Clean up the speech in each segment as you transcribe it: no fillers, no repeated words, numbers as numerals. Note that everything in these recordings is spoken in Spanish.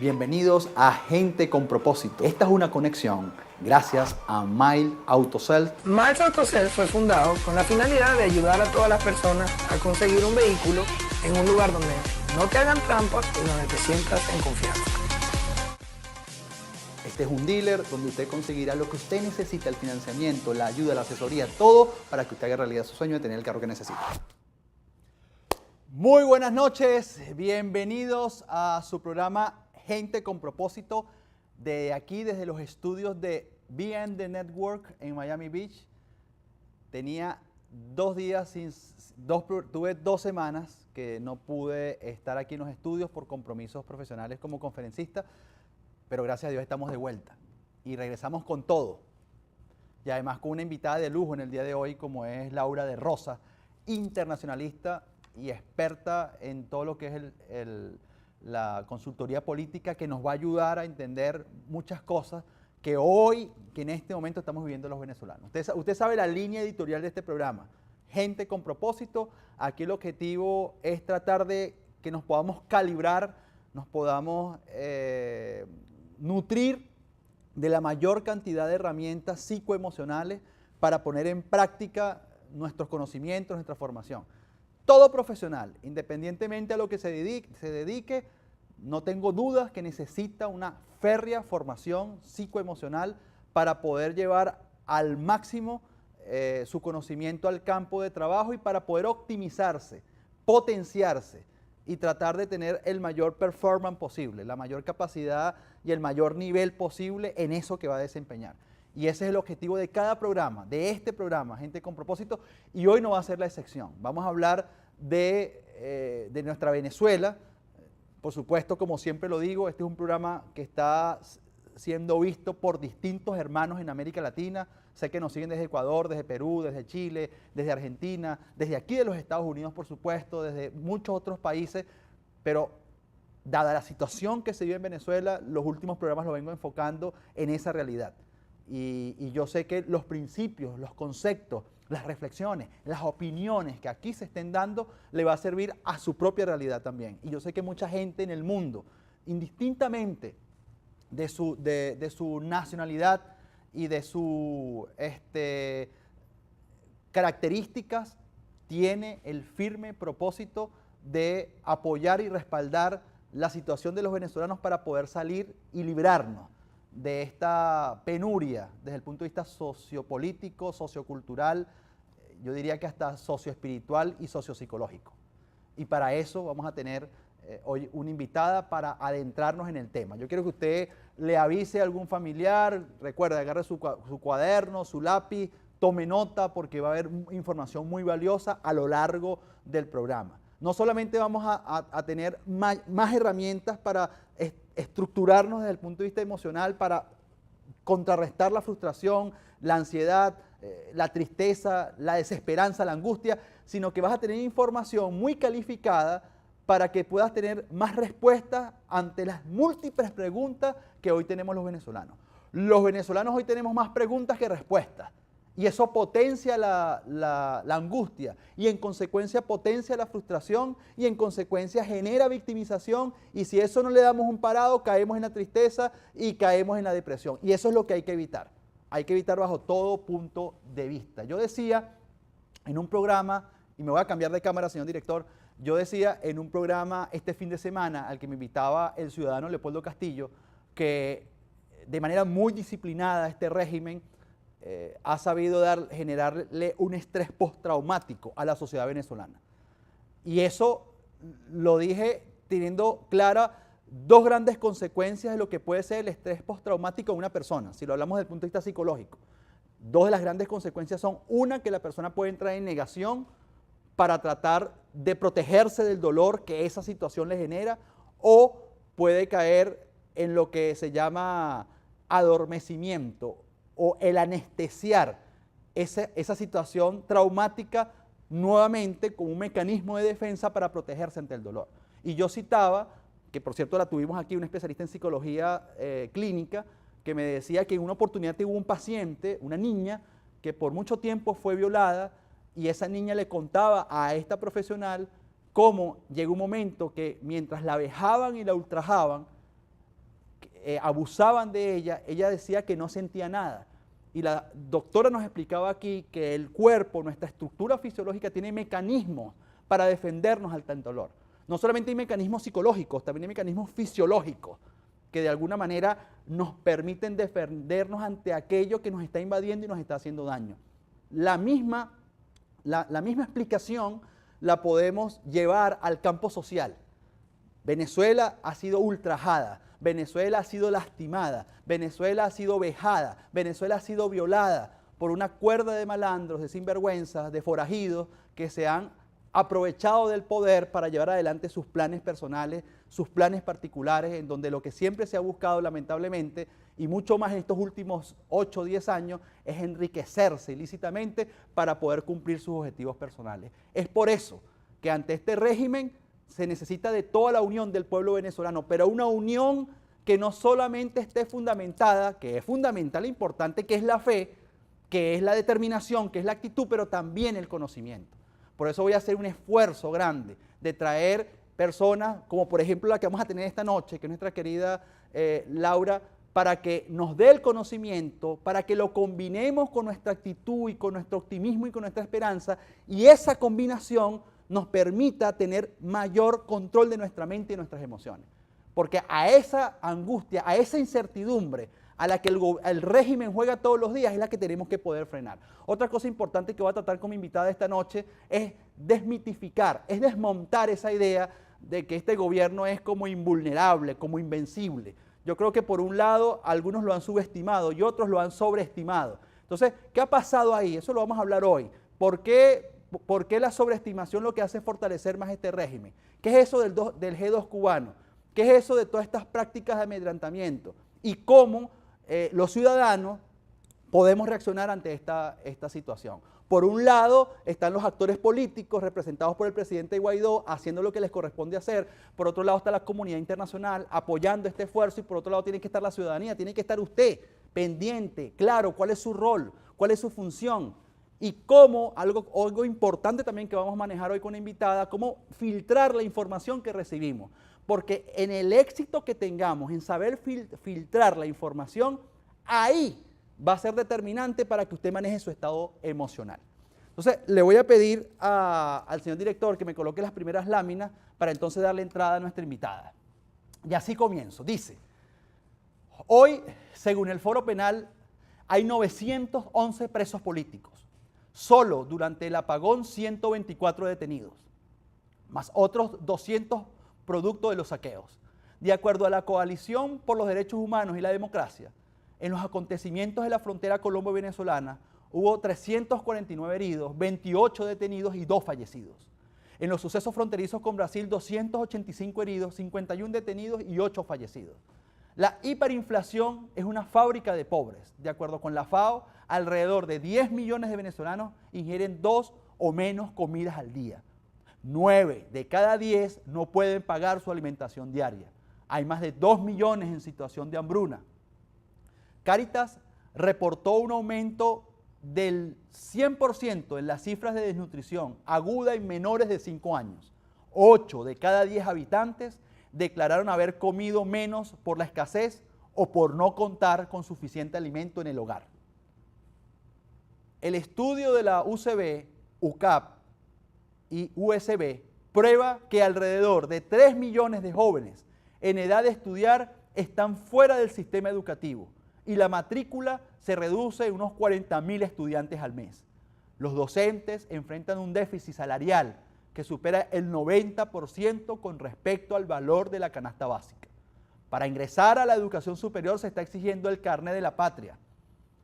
Bienvenidos a Gente con Propósito. Esta es una conexión gracias a Miles Autosell. Miles Autosell fue fundado con la finalidad de ayudar a todas las personas a conseguir un vehículo en un lugar donde no te hagan trampas y donde te sientas en confianza. Este es un dealer donde usted conseguirá lo que usted necesita, el financiamiento, la ayuda, la asesoría, todo para que usted haga realidad su sueño de tener el carro que necesita. Muy buenas noches, bienvenidos a su programa Gente con Propósito, de aquí desde los estudios de BN The Network en Miami Beach. Tenía tuve 2 semanas que no pude estar aquí en los estudios por compromisos profesionales como conferencista, pero gracias a Dios estamos de vuelta y regresamos con todo. Y además con una invitada de lujo en el día de hoy, como es Laura de Rosa, internacionalista y experta en todo lo que es la consultoría política, que nos va a ayudar a entender muchas cosas que en este momento estamos viviendo los venezolanos. Usted sabe la línea editorial de este programa, Gente con Propósito. Aquí el objetivo es tratar de que nos podamos calibrar, nos podamos nutrir de la mayor cantidad de herramientas psicoemocionales para poner en práctica nuestros conocimientos, nuestra formación. Todo profesional, independientemente a lo que se dedique, no tengo dudas que necesita una férrea formación psicoemocional para poder llevar al máximo su conocimiento al campo de trabajo y para poder optimizarse, potenciarse y tratar de tener el mayor performance posible, la mayor capacidad y el mayor nivel posible en eso que va a desempeñar. Y ese es el objetivo de cada programa, de este programa, Gente con Propósito, y hoy no va a ser la excepción. Vamos a hablar de nuestra Venezuela. Por supuesto, como siempre lo digo, este es un programa que está siendo visto por distintos hermanos en América Latina. Sé que nos siguen desde Ecuador, desde Perú, desde Chile, desde Argentina, desde aquí de los Estados Unidos, por supuesto, desde muchos otros países, pero dada la situación que se vive en Venezuela, los últimos programas lo vengo enfocando en esa realidad. Y yo sé que los principios, los conceptos, las reflexiones, las opiniones que aquí se estén dando le va a servir a su propia realidad también. Y yo sé que mucha gente en el mundo, indistintamente de su nacionalidad y de sus características, tiene el firme propósito de apoyar y respaldar la situación de los venezolanos para poder salir y librarnos de esta penuria desde el punto de vista sociopolítico, sociocultural, yo diría que hasta socioespiritual y sociopsicológico. Y para eso vamos a tener hoy una invitada para adentrarnos en el tema. Yo quiero que usted le avise a algún familiar, recuerde, agarre su cuaderno, su lápiz, tome nota porque va a haber información muy valiosa a lo largo del programa. No solamente vamos a tener más herramientas para estructurarnos desde el punto de vista emocional, para contrarrestar la frustración, la ansiedad, la tristeza, la desesperanza, la angustia, sino que vas a tener información muy calificada para que puedas tener más respuestas ante las múltiples preguntas que hoy tenemos los venezolanos. Los venezolanos hoy tenemos más preguntas que respuestas. Y eso potencia la angustia y en consecuencia potencia la frustración y en consecuencia genera victimización, y si eso no le damos un parado caemos en la tristeza y caemos en la depresión, y eso es lo que hay que evitar. Hay que evitar bajo todo punto de vista. Yo decía en un programa, y me voy a cambiar de cámara, señor director, yo decía en un programa este fin de semana al que me invitaba el ciudadano Leopoldo Castillo, que de manera muy disciplinada este régimen ha sabido generarle un estrés postraumático a la sociedad venezolana. Y eso lo dije teniendo clara 2 grandes consecuencias de lo que puede ser el estrés postraumático en una persona, si lo hablamos desde el punto de vista psicológico. 2 de las grandes consecuencias son, una, que la persona puede entrar en negación para tratar de protegerse del dolor que esa situación le genera, o puede caer en lo que se llama adormecimiento, o el anestesiar esa situación traumática nuevamente como un mecanismo de defensa para protegerse ante el dolor. Y yo citaba, que por cierto la tuvimos aquí, una especialista en psicología clínica, que me decía que en una oportunidad tuvo un paciente, una niña, que por mucho tiempo fue violada, y esa niña le contaba a esta profesional cómo llegó un momento que mientras la vejaban y la ultrajaban, abusaban de ella, ella decía que no sentía nada. Y la doctora nos explicaba aquí que el cuerpo, nuestra estructura fisiológica, tiene mecanismos para defendernos ante el dolor. No solamente hay mecanismos psicológicos, también hay mecanismos fisiológicos que de alguna manera nos permiten defendernos ante aquello que nos está invadiendo y nos está haciendo daño. La misma explicación la podemos llevar al campo social. Venezuela ha sido ultrajada, Venezuela ha sido lastimada, Venezuela ha sido vejada, Venezuela ha sido violada por una cuerda de malandros, de sinvergüenzas, de forajidos que se han aprovechado del poder para llevar adelante sus planes personales, sus planes particulares, en donde lo que siempre se ha buscado, lamentablemente, y mucho más en estos últimos 8 o 10 años, es enriquecerse ilícitamente para poder cumplir sus objetivos personales. Es por eso que ante este régimen se necesita de toda la unión del pueblo venezolano, pero una unión que no solamente esté fundamentada, que es fundamental e importante, que es la fe, que es la determinación, que es la actitud, pero también el conocimiento. Por eso voy a hacer un esfuerzo grande de traer personas, como por ejemplo la que vamos a tener esta noche, que es nuestra querida Laura, para que nos dé el conocimiento, para que lo combinemos con nuestra actitud y con nuestro optimismo y con nuestra esperanza, y esa combinación nos permita tener mayor control de nuestra mente y nuestras emociones. Porque a esa angustia, a esa incertidumbre a la que el régimen juega todos los días es la que tenemos que poder frenar. Otra cosa importante que voy a tratar como invitada esta noche es desmitificar, es desmontar esa idea de que este gobierno es como invulnerable, como invencible. Yo creo que por un lado algunos lo han subestimado y otros lo han sobreestimado. Entonces, ¿qué ha pasado ahí? Eso lo vamos a hablar hoy. ¿Por qué la sobreestimación lo que hace es fortalecer más este régimen? ¿Qué es eso del G2 cubano? ¿Qué es eso de todas estas prácticas de amedrentamiento? Y cómo los ciudadanos podemos reaccionar ante esta situación. Por un lado están los actores políticos representados por el presidente Guaidó haciendo lo que les corresponde hacer. Por otro lado está la comunidad internacional apoyando este esfuerzo y por otro lado tiene que estar la ciudadanía, tiene que estar usted pendiente, claro, cuál es su rol, cuál es su función y cómo, algo importante también que vamos a manejar hoy con la invitada, cómo filtrar la información que recibimos. Porque en el éxito que tengamos en saber filtrar la información, ahí va a ser determinante para que usted maneje su estado emocional. Entonces, le voy a pedir al señor director que me coloque las primeras láminas para entonces darle entrada a nuestra invitada. Y así comienzo. Dice, hoy, según el Foro Penal, hay 911 presos políticos. Solo durante el apagón, 124 detenidos, más otros 200 producto de los saqueos. De acuerdo a la Coalición por los Derechos Humanos y la Democracia, en los acontecimientos de la frontera colombo-venezolana hubo 349 heridos, 28 detenidos y 2 fallecidos. En los sucesos fronterizos con Brasil, 285 heridos, 51 detenidos y 8 fallecidos. La hiperinflación es una fábrica de pobres. De acuerdo con la FAO, alrededor de 10 millones de venezolanos ingieren 2 o menos comidas al día. 9 de cada 10 no pueden pagar su alimentación diaria. Hay más de 2 millones en situación de hambruna. Cáritas reportó un aumento del 100% en las cifras de desnutrición aguda en menores de 5 años. 8 de cada 10 habitantes declararon haber comido menos por la escasez o por no contar con suficiente alimento en el hogar. El estudio de la UCB, UCAP, y USB prueba que alrededor de 3 millones de jóvenes en edad de estudiar están fuera del sistema educativo y la matrícula se reduce en unos 40.000 estudiantes al mes. Los docentes enfrentan un déficit salarial que supera el 90% con respecto al valor de la canasta básica. Para ingresar a la educación superior se está exigiendo el carné de la patria.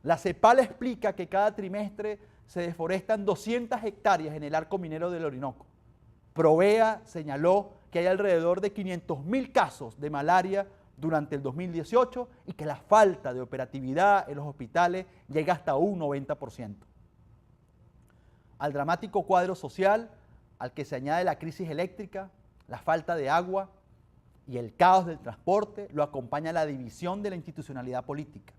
La CEPAL explica que cada trimestre se deforestan 200 hectáreas en el arco minero del Orinoco. Provea señaló que hay alrededor de 500.000 casos de malaria durante el 2018 y que la falta de operatividad en los hospitales llega hasta un 90%. Al dramático cuadro social, al que se añade la crisis eléctrica, la falta de agua y el caos del transporte, lo acompaña la división de la institucionalidad política.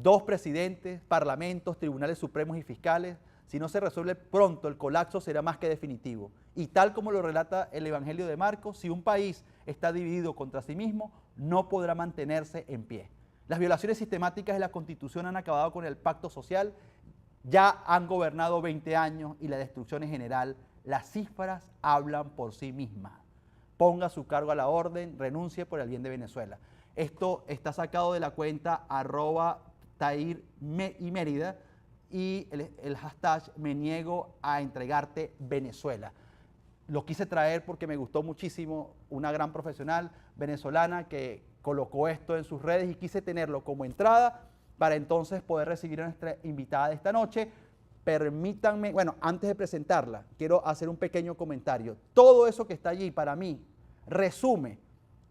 2 presidentes, parlamentos, tribunales supremos y fiscales. Si no se resuelve pronto, el colapso será más que definitivo Y tal como lo relata el Evangelio de Marcos, si un país está dividido contra sí mismo, no podrá mantenerse en pie. Las violaciones sistemáticas de la Constitución han acabado con el pacto social, ya han gobernado 20 años y la destrucción es general. Las cifras hablan por sí mismas. Ponga su cargo a la orden, renuncie por el bien de Venezuela. Esto está sacado de la cuenta @Tahir y Mérida y el hashtag me niego a entregarte Venezuela. Lo quise traer porque me gustó muchísimo, una gran profesional venezolana que colocó esto en sus redes y quise tenerlo como entrada para entonces poder recibir a nuestra invitada de esta noche. Permítanme, bueno, antes de presentarla, quiero hacer un pequeño comentario. Todo eso que está allí para mí resume,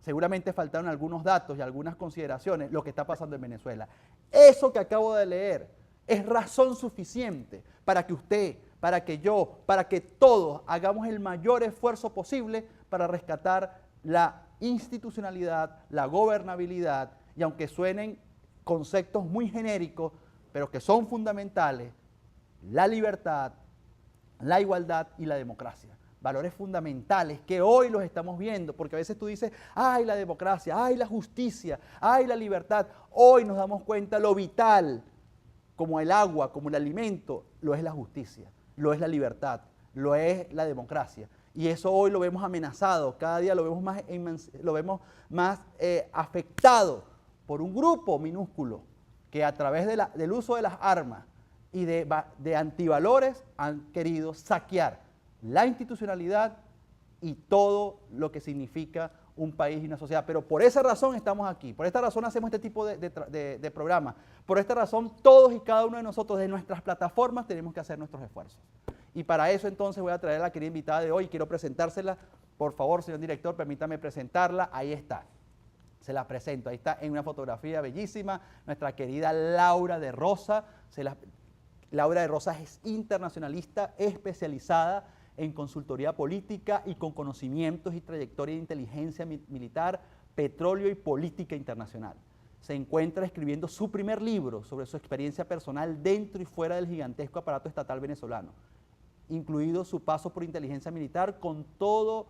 seguramente faltaron algunos datos y algunas consideraciones, lo que está pasando en Venezuela. Eso que acabo de leer es razón suficiente para que usted, para que yo, para que todos hagamos el mayor esfuerzo posible para rescatar la institucionalidad, la gobernabilidad, y aunque suenen conceptos muy genéricos, pero que son fundamentales, la libertad, la igualdad y la democracia. Valores fundamentales que hoy los estamos viendo, porque a veces tú dices, ay, la democracia, ay, la justicia, ay, la libertad. Hoy nos damos cuenta lo vital, como el agua, como el alimento, lo es la justicia, lo es la libertad, lo es la democracia. Y eso hoy lo vemos amenazado, cada día lo vemos más afectado por un grupo minúsculo que a través del uso de las armas y de antivalores han querido saquear la institucionalidad y todo lo que significa un país y una sociedad. Pero por esa razón estamos aquí, por esta razón hacemos este tipo de programas, por esta razón todos y cada uno de nosotros de nuestras plataformas tenemos que hacer nuestros esfuerzos. Y para eso entonces voy a traer a la querida invitada de hoy, quiero presentársela. Por favor, señor director, permítame presentarla. Ahí está, se la presento, ahí está en una fotografía bellísima, nuestra querida Laura de Rosa. Laura de Rosa es internacionalista especializada en consultoría política y con conocimientos y trayectoria de inteligencia militar, petróleo y política internacional. Se encuentra escribiendo su primer libro sobre su experiencia personal dentro y fuera del gigantesco aparato estatal venezolano, incluido su paso por inteligencia militar, con todo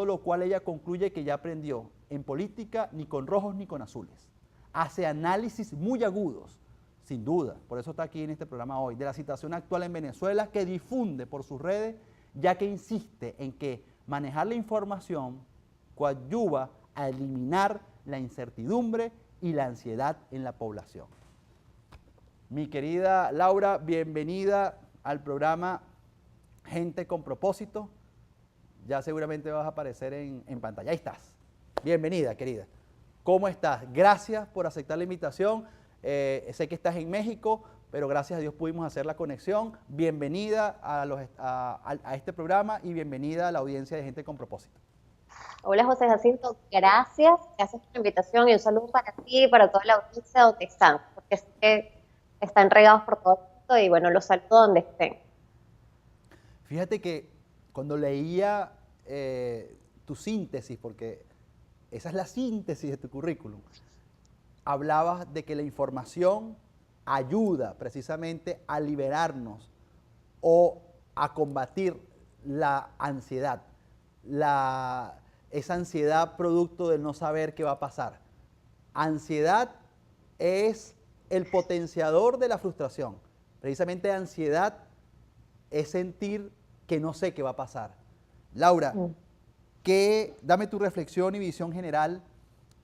lo cual ella concluye que ya aprendió en política ni con rojos ni con azules. Hace análisis muy agudos, sin duda, por eso está aquí en este programa hoy, de la situación actual en Venezuela, que difunde por sus redes, ya que insiste en que manejar la información coadyuva a eliminar la incertidumbre y la ansiedad en la población. Mi querida Laura, bienvenida al programa Gente con Propósito. Ya seguramente vas a aparecer en pantalla. Ahí estás. Bienvenida, querida. ¿Cómo estás? Gracias por aceptar la invitación. Sé que estás en México, pero gracias a Dios pudimos hacer la conexión. Bienvenida a este programa y bienvenida a la audiencia de Gente con Propósito. Hola José Jacinto, gracias por la invitación y un saludo para ti y para toda la audiencia donde están, porque sé que están regados por todo el mundo y bueno, los saludo donde estén. Fíjate que cuando leía tu síntesis, porque esa es la síntesis de tu currículum, hablabas de que la información ayuda precisamente a liberarnos o a combatir la ansiedad, esa ansiedad producto del no saber qué va a pasar. Ansiedad es el potenciador de la frustración. Precisamente ansiedad es sentir que no sé qué va a pasar. Laura, dame tu reflexión y visión general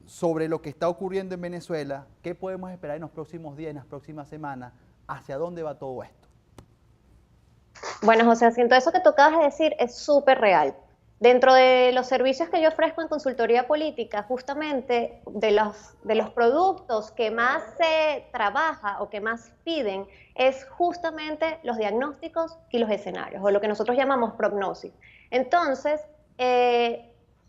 sobre lo que está ocurriendo en Venezuela. ¿Qué podemos esperar en los próximos días, en las próximas semanas? ¿Hacia dónde va todo esto? Bueno, José Jacinto, eso que tú acabas de decir es súper real. Dentro de los servicios que yo ofrezco en consultoría política, justamente de los productos que más se trabaja o que más piden es justamente los diagnósticos y los escenarios, o lo que nosotros llamamos prognosis. Entonces,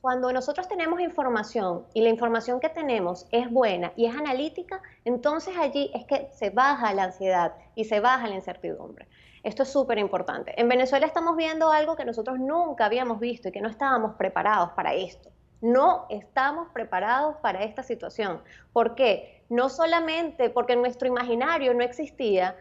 cuando nosotros tenemos información y la información que tenemos es buena y es analítica, entonces allí es que se baja la ansiedad y se baja la incertidumbre. Esto es súper importante. En Venezuela estamos viendo algo que nosotros nunca habíamos visto y que no estábamos preparados para esto. No estamos preparados para esta situación. ¿Por qué? No solamente porque en nuestro imaginario no existía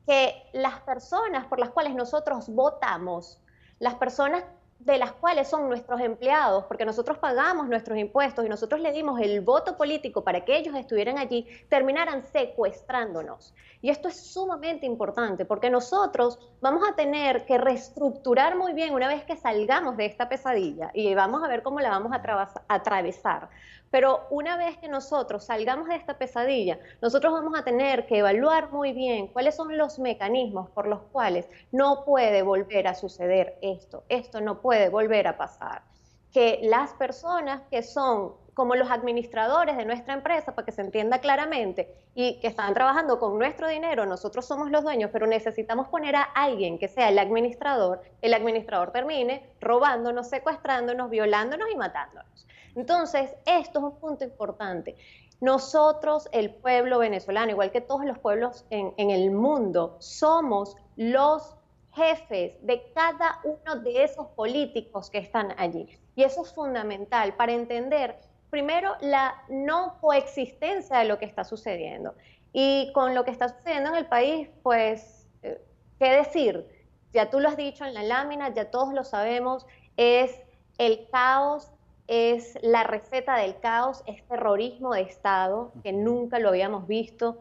que las personas por las cuales nosotros votamos, las personas de las cuales son nuestros empleados, porque nosotros pagamos nuestros impuestos y nosotros le dimos el voto político para que ellos estuvieran allí, terminaran secuestrándonos. Y esto es sumamente importante, porque nosotros vamos a tener que reestructurar muy bien una vez que salgamos de esta pesadilla, y vamos a ver cómo la vamos a atravesar. Pero una vez que nosotros salgamos de esta pesadilla, nosotros vamos a tener que evaluar muy bien cuáles son los mecanismos por los cuales no puede volver a suceder esto no puede volver a pasar. Que las personas que son como los administradores de nuestra empresa, para que se entienda claramente, y que están trabajando con nuestro dinero, nosotros somos los dueños, pero necesitamos poner a alguien que sea el administrador termine robándonos, secuestrándonos, violándonos y matándonos. Entonces, esto es un punto importante. Nosotros, el pueblo venezolano, igual que todos los pueblos en el mundo, somos los jefes de cada uno de esos políticos que están allí. Y eso es fundamental para entender, primero, la no coexistencia de lo que está sucediendo. Y con lo que está sucediendo en el país, pues, ¿qué decir? Ya tú lo has dicho en la lámina, ya todos lo sabemos, es el caos, es la receta del caos, es terrorismo de Estado, que nunca lo habíamos visto,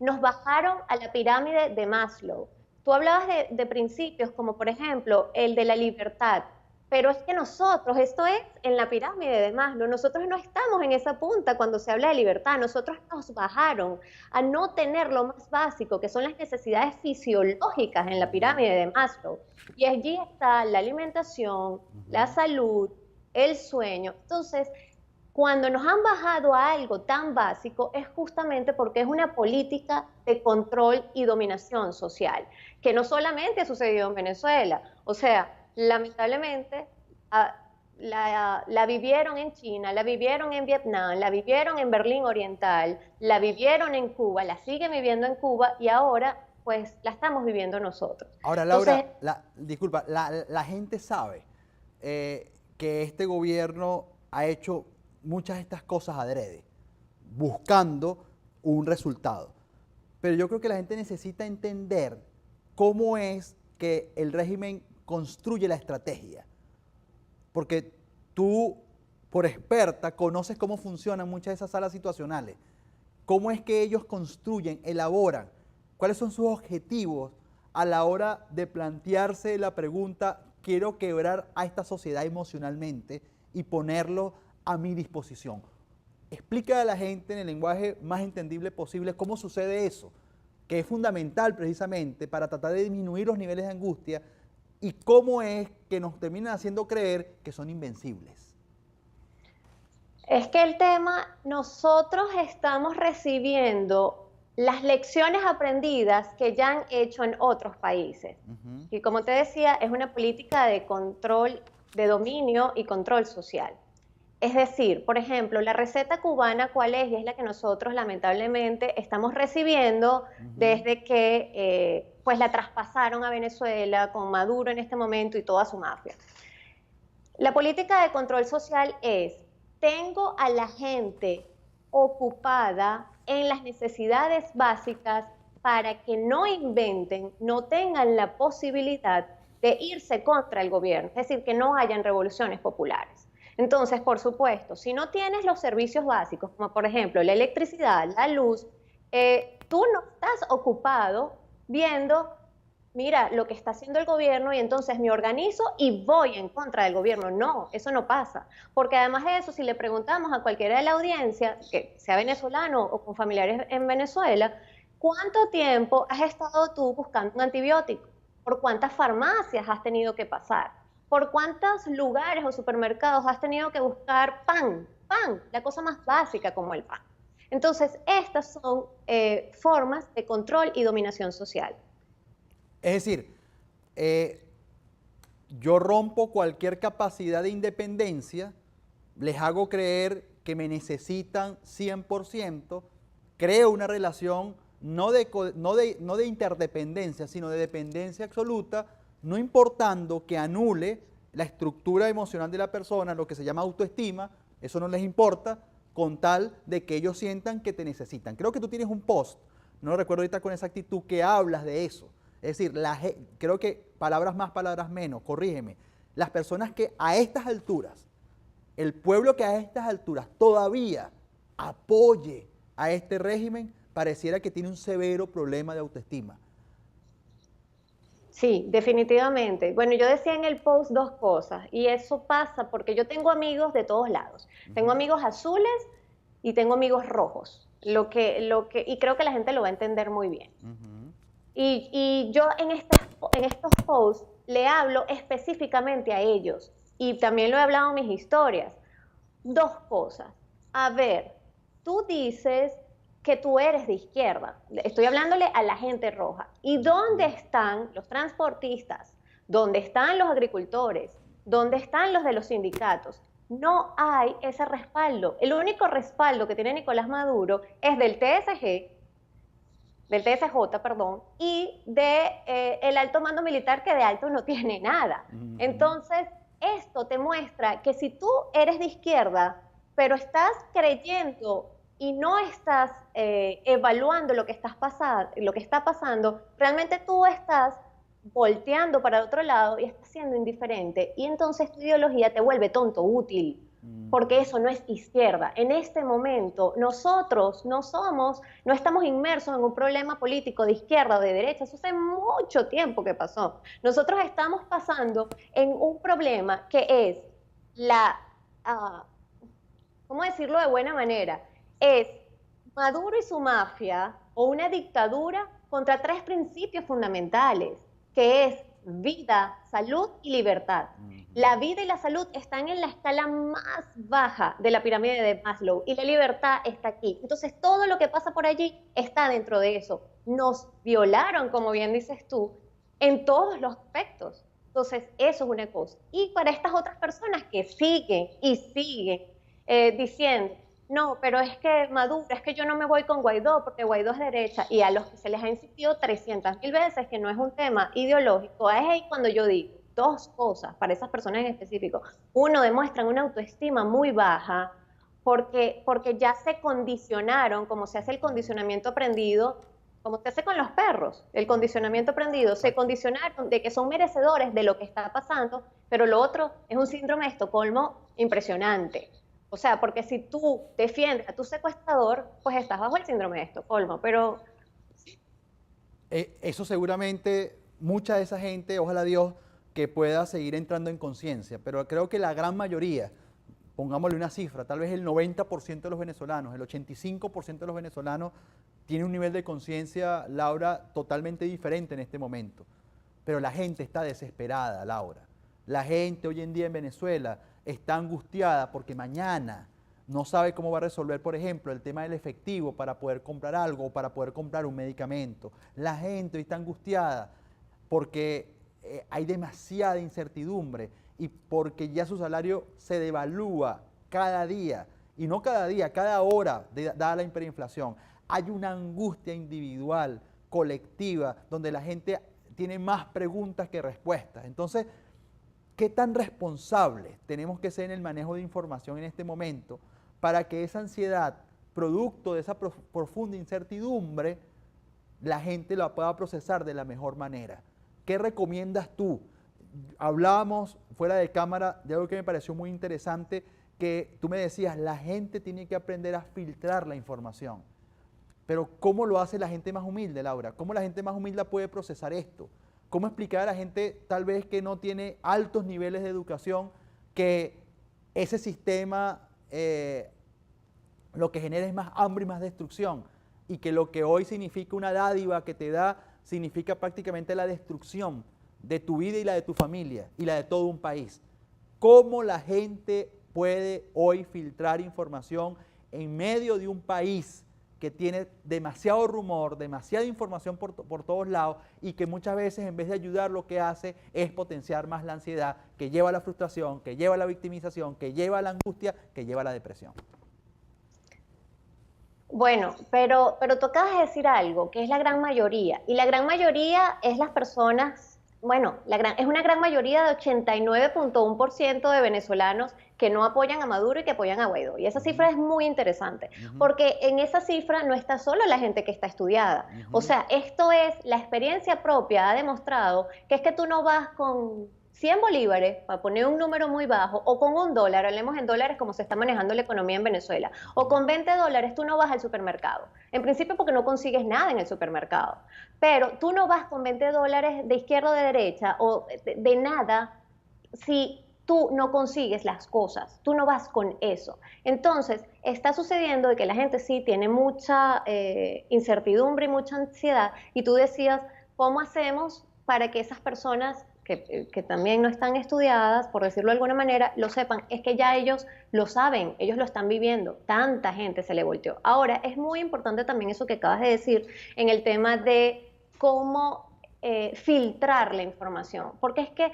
nos bajaron a la pirámide de Maslow. Tú hablabas de principios como, por ejemplo, el de la libertad, pero es que nosotros, esto es en la pirámide de Maslow, nosotros no estamos en esa punta cuando se habla de libertad, nosotros nos bajaron a no tener lo más básico, que son las necesidades fisiológicas en la pirámide de Maslow. Y allí está la alimentación, la salud, el sueño. Entonces, cuando nos han bajado a algo tan básico es justamente porque es una política de control y dominación social, que no solamente ha sucedido en Venezuela, o sea, lamentablemente la vivieron en China, la vivieron en Vietnam, la vivieron en Berlín Oriental, la vivieron en Cuba, la siguen viviendo en Cuba y ahora pues la estamos viviendo nosotros. Ahora, Laura, disculpa, la gente sabe que este gobierno ha hecho muchas de estas cosas adrede, buscando un resultado. Pero yo creo que la gente necesita entender cómo es que el régimen construye la estrategia. Porque tú, por experta, conoces cómo funcionan muchas de esas salas situacionales. Cómo es que ellos construyen, elaboran, cuáles son sus objetivos a la hora de plantearse la pregunta, quiero quebrar a esta sociedad emocionalmente y ponerlo a mi disposición. Explica a la gente en el lenguaje más entendible posible cómo sucede eso, que es fundamental precisamente para tratar de disminuir los niveles de angustia y cómo es que nos terminan haciendo creer que son invencibles. Es que el tema, nosotros estamos recibiendo las lecciones aprendidas que ya han hecho en otros países. Y como te decía, es una política de control, de dominio y control social. Es decir, por ejemplo, la receta cubana, ¿cuál es? Y es la que nosotros lamentablemente estamos recibiendo desde que pues la traspasaron a Venezuela con Maduro en este momento y toda su mafia. La política de control social es, tengo a la gente ocupada en las necesidades básicas para que no inventen, no tengan la posibilidad de irse contra el gobierno, es decir, que no hayan revoluciones populares. Entonces, por supuesto, si no tienes los servicios básicos, como por ejemplo la electricidad, la luz, tú no estás ocupado viendo, mira, lo que está haciendo el gobierno y entonces me organizo y voy en contra del gobierno. No, eso no pasa. Porque además de eso, si le preguntamos a cualquiera de la audiencia, que sea venezolano o con familiares en Venezuela, ¿cuánto tiempo has estado tú buscando un antibiótico? ¿Por cuántas farmacias has tenido que pasar? ¿Por cuántos lugares o supermercados has tenido que buscar pan, la cosa más básica como el pan? Entonces, estas son formas de control y dominación social. Es decir, yo rompo cualquier capacidad de independencia, les hago creer que me necesitan 100%, creo una relación no de interdependencia, sino de dependencia absoluta, no importando que anule la estructura emocional de la persona, lo que se llama autoestima, eso no les importa, con tal de que ellos sientan que te necesitan. Creo que tú tienes un post, no lo recuerdo ahorita con exactitud, que hablas de eso. Es decir, creo que palabras más, palabras menos, corrígeme. las personas que a estas alturas, el pueblo que a estas alturas todavía apoye a este régimen, pareciera que tiene un severo problema de autoestima. Sí, definitivamente. Bueno, yo decía en el post dos cosas, y eso pasa porque yo tengo amigos de todos lados. Tengo amigos azules y tengo amigos rojos, y creo que la gente lo va a entender muy bien. Y yo en estos posts le hablo específicamente a ellos, y también lo he hablado en mis historias. Dos cosas. A ver, tú dices que tú eres de izquierda. Estoy hablándole a la gente roja. ¿Y dónde están los transportistas? ¿Dónde están los agricultores? ¿Dónde están los de los sindicatos? No hay ese respaldo. El único respaldo que tiene Nicolás Maduro es del TSJ, perdón, y el alto mando militar, que de alto no tiene nada. Entonces, esto te muestra que si tú eres de izquierda, pero estás creyendo y no estás evaluando lo que está pasando, realmente tú estás volteando para el otro lado y estás siendo indiferente, y entonces tu ideología te vuelve tonto útil, porque eso no es izquierda. En este momento nosotros no estamos inmersos en un problema político de izquierda o de derecha. Eso hace mucho tiempo que pasó. Nosotros estamos pasando en un problema que es ¿cómo decirlo de buena manera? Es Maduro y su mafia, o una dictadura contra tres principios fundamentales, que es vida, salud y libertad. La vida y la salud están en la escala más baja de la pirámide de Maslow, y la libertad está aquí. Entonces, todo lo que pasa por allí está dentro de eso. Nos violaron, como bien dices tú, en todos los aspectos. Entonces, eso es una cosa. Y para estas otras personas que siguen diciendo, no, pero es que Maduro, es que yo no me voy con Guaidó porque Guaidó es derecha, y a los que se les ha insistido 300.000 veces que no es un tema ideológico, es ahí cuando yo digo dos cosas para esas personas en específico. Uno, demuestran una autoestima muy baja porque ya se condicionaron, como se hace el condicionamiento aprendido, como se hace con los perros, el condicionamiento aprendido, se condicionaron de que son merecedores de lo que está pasando, pero lo otro es un síndrome de Estocolmo impresionante. O sea, porque si tú defiendes a tu secuestrador, pues estás bajo el síndrome de Estocolmo, pero... Eso seguramente, mucha de esa gente, ojalá Dios, que pueda seguir entrando en conciencia, pero creo que la gran mayoría, pongámosle una cifra, tal vez el 90% de los venezolanos, el 85% de los venezolanos tiene un nivel de conciencia, Laura, totalmente diferente en este momento. Pero la gente está desesperada, Laura. La gente hoy en día en Venezuela está angustiada porque mañana no sabe cómo va a resolver, por ejemplo, el tema del efectivo para poder comprar algo o para poder comprar un medicamento. La gente hoy está angustiada porque hay demasiada incertidumbre y porque ya su salario se devalúa cada día, y no cada día, cada hora, dada la hiperinflación. Hay una angustia individual, colectiva, donde la gente tiene más preguntas que respuestas. Entonces, ¿qué tan responsables tenemos que ser en el manejo de información en este momento para que esa ansiedad, producto de esa profunda incertidumbre, la gente la pueda procesar de la mejor manera? ¿Qué recomiendas tú? Hablábamos fuera de cámara de algo que me pareció muy interesante, que tú me decías, la gente tiene que aprender a filtrar la información. Pero ¿cómo lo hace la gente más humilde, Laura? ¿Cómo la gente más humilde puede procesar esto? ¿Cómo explicar a la gente tal vez que no tiene altos niveles de educación que ese sistema lo que genera es más hambre y más destrucción, y que lo que hoy significa una dádiva que te da significa prácticamente la destrucción de tu vida y la de tu familia y la de todo un país? ¿Cómo la gente puede hoy filtrar información en medio de un país que tiene demasiado rumor, demasiada información por todos lados, y que muchas veces en vez de ayudar lo que hace es potenciar más la ansiedad, que lleva a la frustración, que lleva a la victimización, que lleva a la angustia, que lleva a la depresión? Bueno, pero tú acabas de decir algo, que es la gran mayoría, y la gran mayoría es las personas, bueno, es una gran mayoría de 89.1% de venezolanos que no apoyan a Maduro y que apoyan a Guaidó. Y esa cifra es muy interesante, porque en esa cifra no está solo la gente que está estudiada. O sea, esto es, la experiencia propia ha demostrado que es que tú no vas con 100 bolívares, para poner un número muy bajo, o con $1, hablemos en dólares como se está manejando la economía en Venezuela, o con $20, tú no vas al supermercado. En principio porque no consigues nada en el supermercado, pero tú no vas con $20 de izquierda o de derecha, o de nada, si tú no consigues las cosas, tú no vas con eso. Entonces, está sucediendo de que la gente sí tiene mucha incertidumbre y mucha ansiedad, y tú decías, ¿cómo hacemos para que esas personas que también no están estudiadas, por decirlo de alguna manera, lo sepan? Es que ya ellos lo saben, ellos lo están viviendo, tanta gente se le volteó. Ahora, es muy importante también eso que acabas de decir en el tema de cómo filtrar la información, porque es que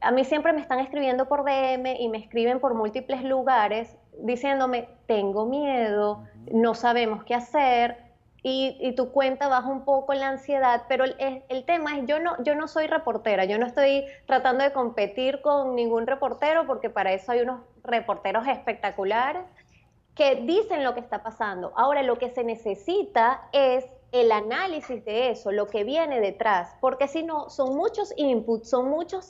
a mí siempre me están escribiendo por DM y me escriben por múltiples lugares diciéndome, tengo miedo, no sabemos qué hacer, y tu cuenta baja un poco la ansiedad, pero el tema es, yo no soy reportera, yo no estoy tratando de competir con ningún reportero, porque para eso hay unos reporteros espectaculares que dicen lo que está pasando. Ahora, lo que se necesita es el análisis de eso, lo que viene detrás, porque si no, son muchos inputs,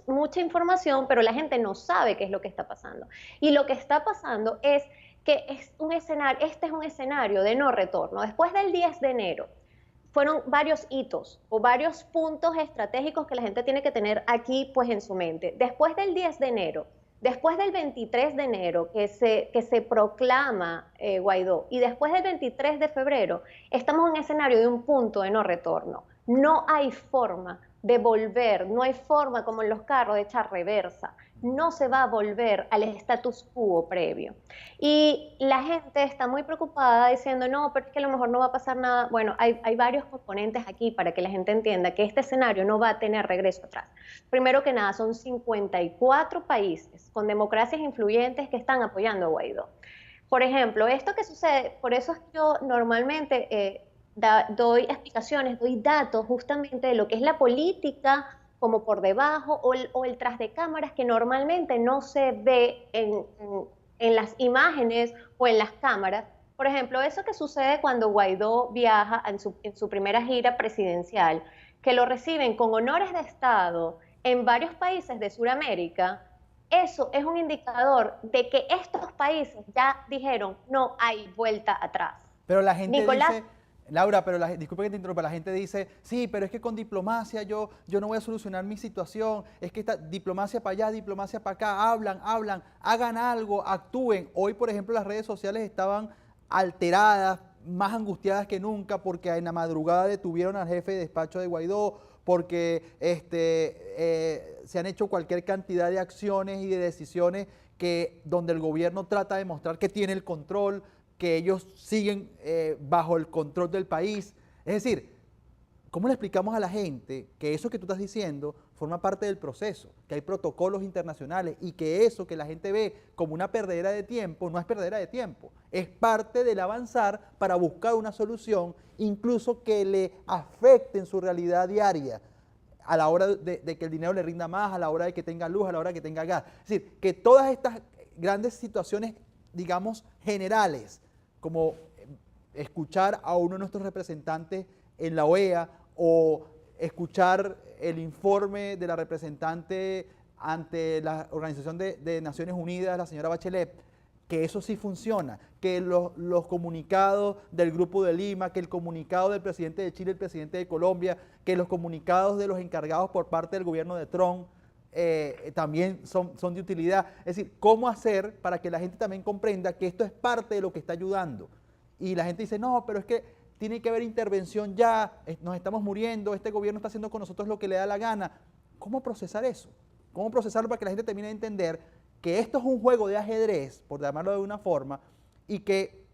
mucha información, pero la gente no sabe qué es lo que está pasando. Y lo que está pasando es que este es un escenario de no retorno. Después del 10 de enero, fueron varios hitos o varios puntos estratégicos que la gente tiene que tener aquí pues en su mente. Después del 10 de enero, después del 23 de enero que se proclama Guaidó, y después del 23 de febrero, estamos en un escenario de un punto de no retorno. No hay forma de volver, no hay forma como en los carros de echar reversa, no se va a volver al status quo previo. Y la gente está muy preocupada diciendo, no, pero es que a lo mejor no va a pasar nada. Bueno, hay varios componentes aquí para que la gente entienda que este escenario no va a tener regreso atrás. Primero que nada, son 54 países con democracias influyentes que están apoyando a Guaidó. Por ejemplo, esto que sucede, por eso es que yo normalmente doy explicaciones, doy datos justamente de lo que es la política como por debajo o el tras de cámaras que normalmente no se ve en las imágenes o en las cámaras. Por ejemplo, eso que sucede cuando Guaidó viaja en su primera gira presidencial, que lo reciben con honores de Estado en varios países de Sudamérica. Eso es un indicador de que estos países ya dijeron no hay vuelta atrás. Pero la gente Nicolás, dice, Laura, pero disculpe que te interrumpa, la gente dice, sí, pero es que con diplomacia yo no voy a solucionar mi situación, es que esta diplomacia para allá, diplomacia para acá, hablan, hagan algo, actúen. Hoy, por ejemplo, las redes sociales estaban alteradas, más angustiadas que nunca, porque en la madrugada detuvieron al jefe de despacho de Guaidó, porque se han hecho cualquier cantidad de acciones y de decisiones donde el gobierno trata de mostrar que tiene el control, que ellos siguen bajo el control del país. Es decir, ¿cómo le explicamos a la gente que eso que tú estás diciendo forma parte del proceso, que hay protocolos internacionales y que eso que la gente ve como una perdedera de tiempo no es perdedera de tiempo, es parte del avanzar para buscar una solución, incluso que le afecte en su realidad diaria, a la hora de que el dinero le rinda más, a la hora de que tenga luz, a la hora de que tenga gas? Es decir, que todas estas grandes situaciones, digamos, generales, como escuchar a uno de nuestros representantes en la OEA o escuchar el informe de la representante ante la Organización de Naciones Unidas, la señora Bachelet, que eso sí funciona, que los comunicados del Grupo de Lima, que el comunicado del presidente de Chile, el presidente de Colombia, que los comunicados de los encargados por parte del gobierno de Trump también son de utilidad. Es decir, ¿cómo hacer para que la gente también comprenda que esto es parte de lo que está ayudando? Y la gente dice, no, pero es que tiene que haber intervención ya, nos estamos muriendo, este gobierno está haciendo con nosotros lo que le da la gana. ¿Cómo procesar eso? ¿Cómo procesarlo para que la gente termine de entender que esto es un juego de ajedrez, por llamarlo de una forma, y que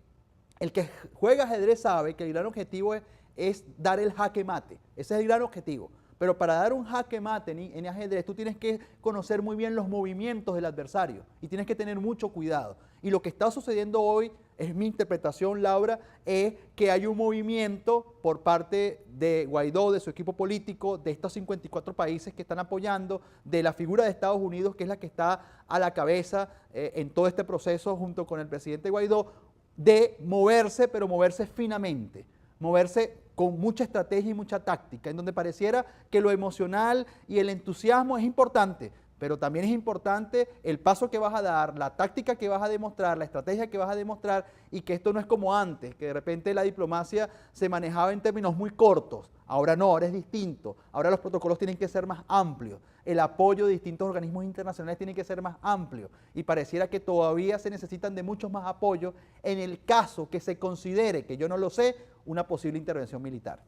el que juega ajedrez sabe que el gran objetivo es dar el jaque mate? Ese es el gran objetivo. Pero para dar un jaque mate en ajedrez, tú tienes que conocer muy bien los movimientos del adversario y tienes que tener mucho cuidado. Y lo que está sucediendo hoy, es mi interpretación, Laura, es que hay un movimiento por parte de Guaidó, de su equipo político, de estos 54 países que están apoyando, de la figura de Estados Unidos, que es la que está a la cabeza en todo este proceso junto con el presidente Guaidó, de moverse, pero moverse finamente, moverse con mucha estrategia y mucha táctica, en donde pareciera que lo emocional y el entusiasmo es importante, pero también es importante el paso que vas a dar, la táctica que vas a demostrar, la estrategia que vas a demostrar, y que esto no es como antes, que de repente la diplomacia se manejaba en términos muy cortos. Ahora no, ahora es distinto. Ahora los protocolos tienen que ser más amplios. El apoyo de distintos organismos internacionales tiene que ser más amplio, y pareciera que todavía se necesitan de muchos más apoyos en el caso que se considere, que yo no lo sé, una posible intervención militar.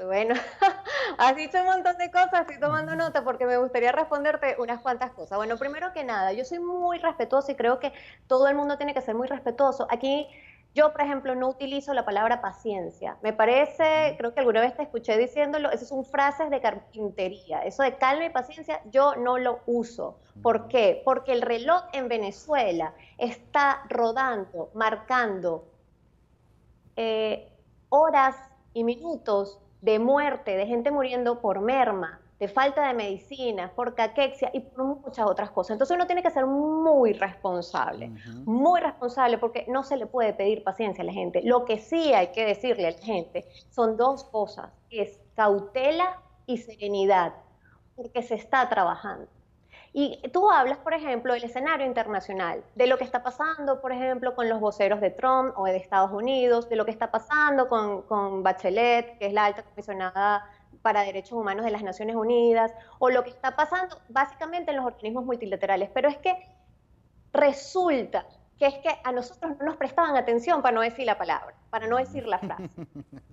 Bueno, has dicho un montón de cosas, estoy tomando nota porque me gustaría responderte unas cuantas cosas. Bueno, primero que nada, yo soy muy respetuosa y creo que todo el mundo tiene que ser muy respetuoso. Aquí yo, por ejemplo, no utilizo la palabra paciencia. Me parece, creo que alguna vez te escuché diciéndolo, esas son frases de carpintería. Eso de calma y paciencia, yo no lo uso. ¿Por qué? Porque el reloj en Venezuela está rodando, marcando horas y minutos de muerte, de gente muriendo por merma, de falta de medicina, por caquexia y por muchas otras cosas. Entonces uno tiene que ser muy responsable porque no se le puede pedir paciencia a la gente. Lo que sí hay que decirle a la gente son dos cosas, que es cautela y serenidad, porque se está trabajando. Y tú hablas, por ejemplo, del escenario internacional, de lo que está pasando, por ejemplo, con los voceros de Trump o de Estados Unidos, de lo que está pasando con Bachelet, que es la alta comisionada para Derechos Humanos de las Naciones Unidas, o lo que está pasando básicamente en los organismos multilaterales. Pero es que resulta que es que a nosotros no nos prestaban atención, para no decir la palabra, para no decir la frase.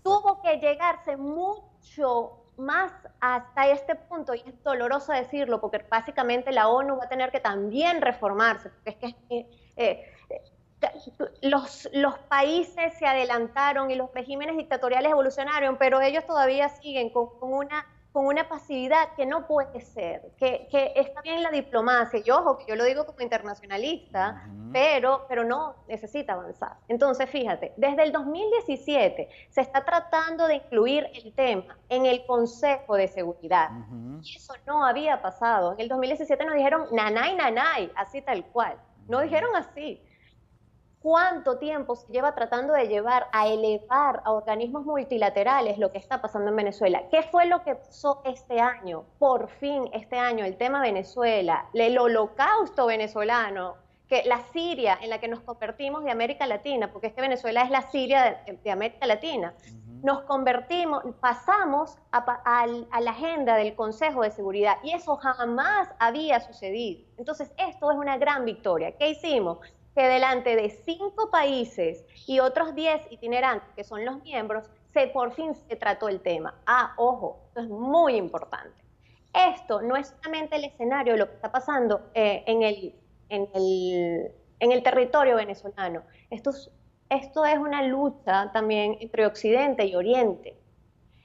Tuvo que llegarse mucho más hasta este punto, y es doloroso decirlo, porque básicamente la ONU va a tener que también reformarse, porque es que los países se adelantaron y los regímenes dictatoriales evolucionaron, pero ellos todavía siguen con una pasividad que no puede ser, que está bien la diplomacia, y ojo, que yo lo digo como internacionalista, pero no necesita avanzar. Entonces, fíjate, desde el 2017 se está tratando de incluir el tema en el Consejo de Seguridad, y eso no había pasado. En el 2017 nos dijeron nanay, así tal cual, no dijeron así. ¿Cuánto tiempo se lleva tratando de llevar a elevar a organismos multilaterales lo que está pasando en Venezuela? ¿Qué fue lo que pasó este año? Por fin, este año, el tema Venezuela, el holocausto venezolano, que la Siria en la que nos convertimos de América Latina, porque es que Venezuela es la Siria de América Latina, nos convertimos, pasamos a la agenda del Consejo de Seguridad, y eso jamás había sucedido. Entonces, esto es una gran victoria. ¿Qué hicimos? Que delante de 5 países y otros 10 itinerantes, que son los miembros, por fin se trató el tema. Ojo, esto es muy importante. Esto no es solamente el escenario de lo que está pasando en el territorio venezolano. Esto es una lucha también entre Occidente y Oriente.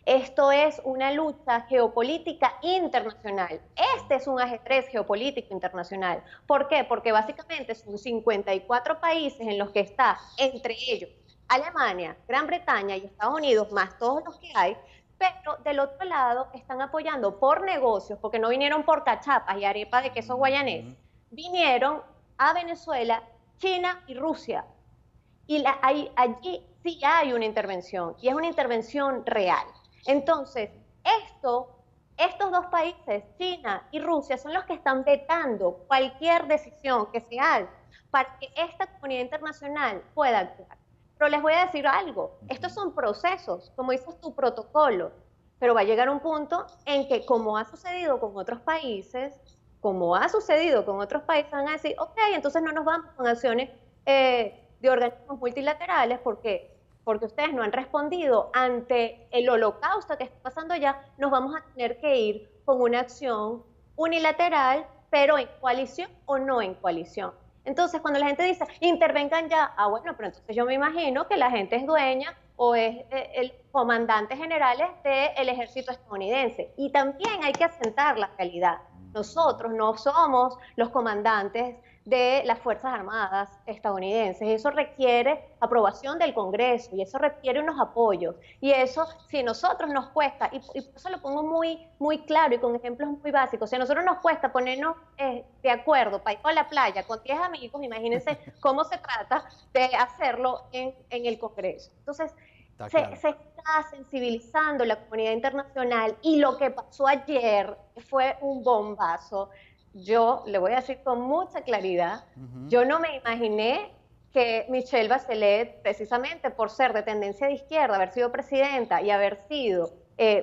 Esto es una lucha geopolítica internacional. Este es un ajedrez geopolítico internacional. ¿Por qué? Porque básicamente son 54 países en los que está, entre ellos, Alemania, Gran Bretaña y Estados Unidos, más todos los que hay, pero del otro lado están apoyando por negocios, porque no vinieron por cachapas y arepas de queso guayanés, vinieron a Venezuela, China y Rusia. Y allí sí hay una intervención, y es una intervención real. Entonces, estos dos países, China y Rusia, son los que están vetando cualquier decisión que se haga para que esta comunidad internacional pueda actuar. Pero les voy a decir algo, estos son procesos, como dices tu protocolo, pero va a llegar un punto en que, como ha sucedido con otros países, van a decir, ok, entonces no nos vamos con acciones de organismos multilaterales porque ustedes no han respondido ante el holocausto que está pasando allá, nos vamos a tener que ir con una acción unilateral, pero en coalición o no en coalición. Entonces, cuando la gente dice, intervengan ya, bueno, pero entonces yo me imagino que la gente es dueña o es el comandante generales del ejército estadounidense. Y también hay que asentar la realidad. Nosotros no somos los comandantes de las Fuerzas Armadas estadounidenses. Eso requiere aprobación del Congreso y eso requiere unos apoyos. Y eso, si a nosotros nos cuesta, y por eso lo pongo muy claro y con ejemplos muy básicos, si a nosotros nos cuesta ponernos de acuerdo para ir a la playa con 10 amigos, imagínense cómo se trata de hacerlo en el Congreso. Entonces, claro. se está sensibilizando la comunidad internacional y lo que pasó ayer fue un bombazo. Yo le voy a decir con mucha claridad, yo no me imaginé que Michelle Bachelet, precisamente por ser de tendencia de izquierda, haber sido presidenta y haber sido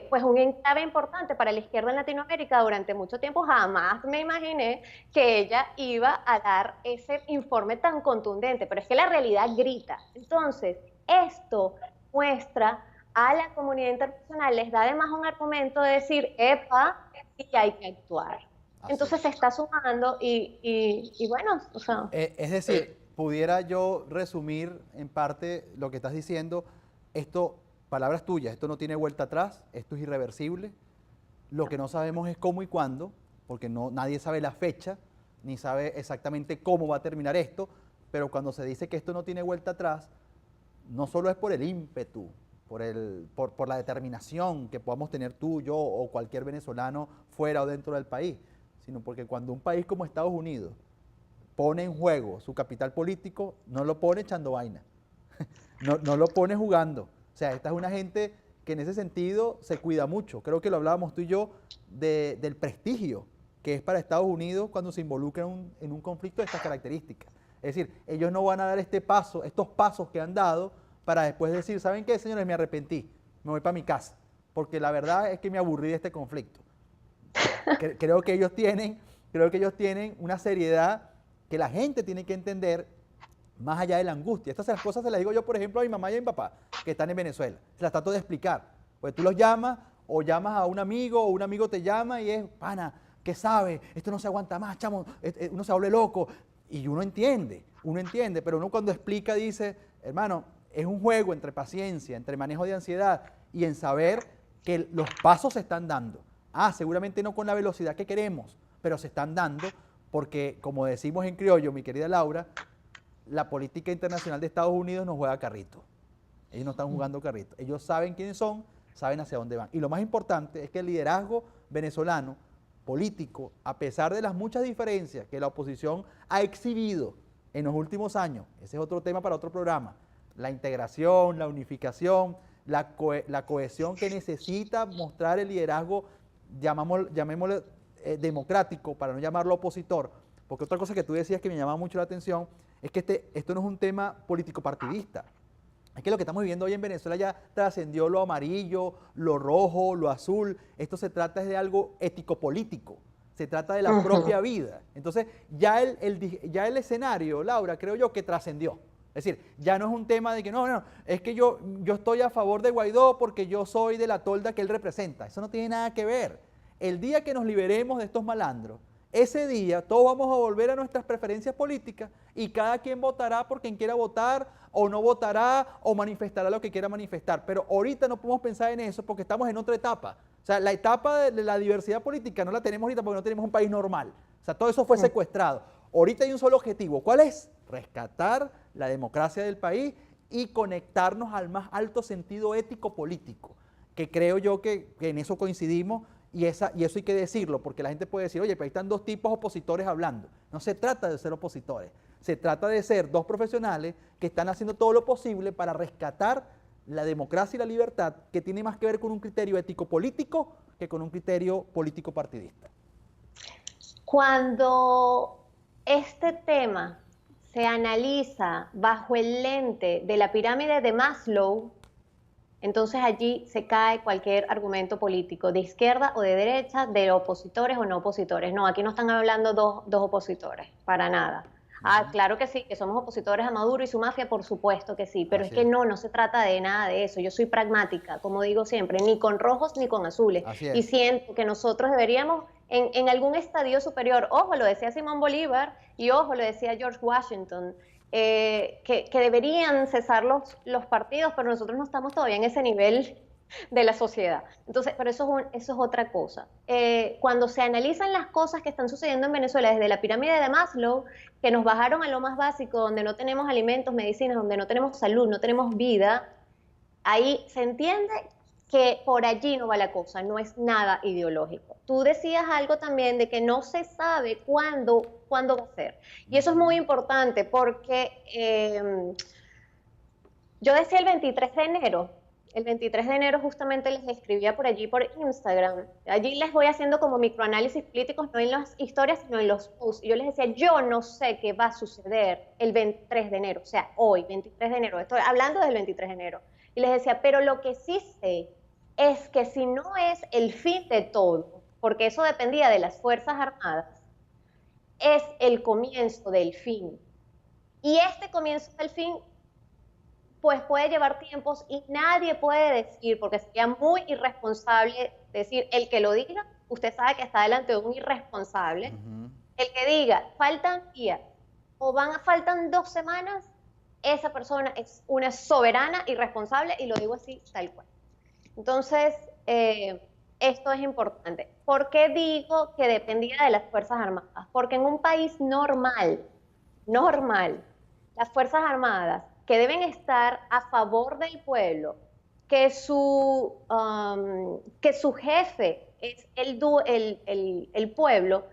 pues un enclave importante para la izquierda en Latinoamérica durante mucho tiempo, jamás me imaginé que ella iba a dar ese informe tan contundente, pero es que la realidad grita. Entonces, esto muestra a la comunidad internacional, les da además un argumento de decir, epa, sí hay que actuar. Entonces se está sumando y bueno, o sea... Es decir, pudiera yo resumir en parte lo que estás diciendo, esto, palabras tuyas, esto no tiene vuelta atrás, esto es irreversible, lo que no sabemos es cómo y cuándo, porque nadie sabe la fecha, ni sabe exactamente cómo va a terminar esto, pero cuando se dice que esto no tiene vuelta atrás, no solo es por el ímpetu, por la determinación que podamos tener tú, yo o cualquier venezolano fuera o dentro del país, sino porque cuando un país como Estados Unidos pone en juego su capital político, no lo pone echando vaina, no lo pone jugando. O sea, esta es una gente que en ese sentido se cuida mucho. Creo que lo hablábamos tú y yo del prestigio que es para Estados Unidos cuando se involucra en un conflicto de estas características. Es decir, ellos no van a dar estos pasos que han dado para después decir, ¿saben qué, señores? Me arrepentí, me voy para mi casa, porque la verdad es que me aburrí de este conflicto. Creo que ellos tienen una seriedad que la gente tiene que entender más allá de la angustia. Estas cosas se las digo yo, por ejemplo, a mi mamá y a mi papá, que están en Venezuela. Se las trato de explicar. Pues tú los llamas o llamas a un amigo o un amigo te llama y es, pana, ¿qué sabe? Esto no se aguanta más, chamo, uno se vuelve loco. Y uno entiende, pero uno cuando explica dice, hermano, es un juego entre paciencia, entre manejo de ansiedad y en saber que los pasos se están dando. Seguramente no con la velocidad que queremos, pero se están dando porque, como decimos en criollo, mi querida Laura, la política internacional de Estados Unidos no juega carrito. Ellos no están jugando carrito. Ellos saben quiénes son, saben hacia dónde van. Y lo más importante es que el liderazgo venezolano, político, a pesar de las muchas diferencias que la oposición ha exhibido en los últimos años, ese es otro tema para otro programa, la integración, la unificación, la cohesión que necesita mostrar el liderazgo, llamémosle democrático, para no llamarlo opositor, porque otra cosa que tú decías que me llamaba mucho la atención es que esto no es un tema político partidista. Es que lo que estamos viviendo hoy en Venezuela ya trascendió lo amarillo, lo rojo, lo azul. Esto se trata de algo ético-político, se trata de la propia vida. Entonces ya el escenario, Laura, creo yo que trascendió. Es decir, ya no es un tema de que no, es que yo estoy a favor de Guaidó porque yo soy de la tolda que él representa. Eso no tiene nada que ver. El día que nos liberemos de estos malandros, ese día todos vamos a volver a nuestras preferencias políticas y cada quien votará por quien quiera votar o no votará o manifestará lo que quiera manifestar. Pero ahorita no podemos pensar en eso porque estamos en otra etapa. O sea, la etapa de la diversidad política no la tenemos ahorita porque no tenemos un país normal. O sea, todo eso fue secuestrado. Ahorita hay un solo objetivo. ¿Cuál es? Rescatar la democracia del país y conectarnos al más alto sentido ético-político, que creo yo que en eso coincidimos. Y eso hay que decirlo, porque la gente puede decir, oye, pero ahí están dos tipos opositores hablando. No se trata de ser opositores, se trata de ser dos profesionales que están haciendo todo lo posible para rescatar la democracia y la libertad, que tiene más que ver con un criterio ético-político que con un criterio político-partidista. Cuando este tema se analiza bajo el lente de la pirámide de Maslow, entonces allí se cae cualquier argumento político, de izquierda o de derecha, de opositores o no opositores. No, aquí no están hablando dos opositores, para nada. Claro que sí, que somos opositores a Maduro y su mafia, por supuesto que sí, pero es que no se trata de nada de eso. Yo soy pragmática, como digo siempre, ni con rojos ni con azules. Y siento que nosotros deberíamos, en algún estadio superior, ojo, lo decía Simón Bolívar y ojo, lo decía George Washington, que deberían cesar los partidos, pero nosotros no estamos todavía en ese nivel de la sociedad. Entonces, pero eso es otra cosa. Cuando se analizan las cosas que están sucediendo en Venezuela desde la pirámide de Maslow, que nos bajaron a lo más básico, donde no tenemos alimentos, medicinas, donde no tenemos salud, no tenemos vida, ahí se entiende que por allí no va la cosa, no es nada ideológico. Tú decías algo también de que no se sabe cuándo va a ser. Y eso es muy importante porque yo decía el 23 de enero, el 23 de enero justamente les escribía por allí por Instagram. Allí les voy haciendo como microanálisis políticos, no en las historias, sino en los posts. Y yo les decía, yo no sé qué va a suceder el 23 de enero, o sea, hoy, 23 de enero. Estoy hablando del 23 de enero. Y les decía, pero lo que sí sé es que si no es el fin de todo, porque eso dependía de las Fuerzas Armadas, es el comienzo del fin. Y este comienzo del fin pues puede llevar tiempos y nadie puede decir, porque sería muy irresponsable decir, el que lo diga, usted sabe que está delante de un irresponsable, el que diga, faltan días o faltan 2 semanas, esa persona es una soberana irresponsable y lo digo así tal cual. Entonces, esto es importante. ¿Por qué digo que dependía de las Fuerzas Armadas? Porque en un país normal, las Fuerzas Armadas que deben estar a favor del pueblo, que su jefe es el pueblo,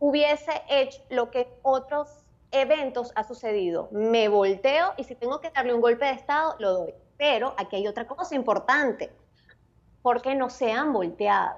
hubiese hecho lo que otros eventos ha sucedido. Me volteo y si tengo que darle un golpe de Estado, lo doy. Pero aquí hay otra cosa importante, porque no se han volteado.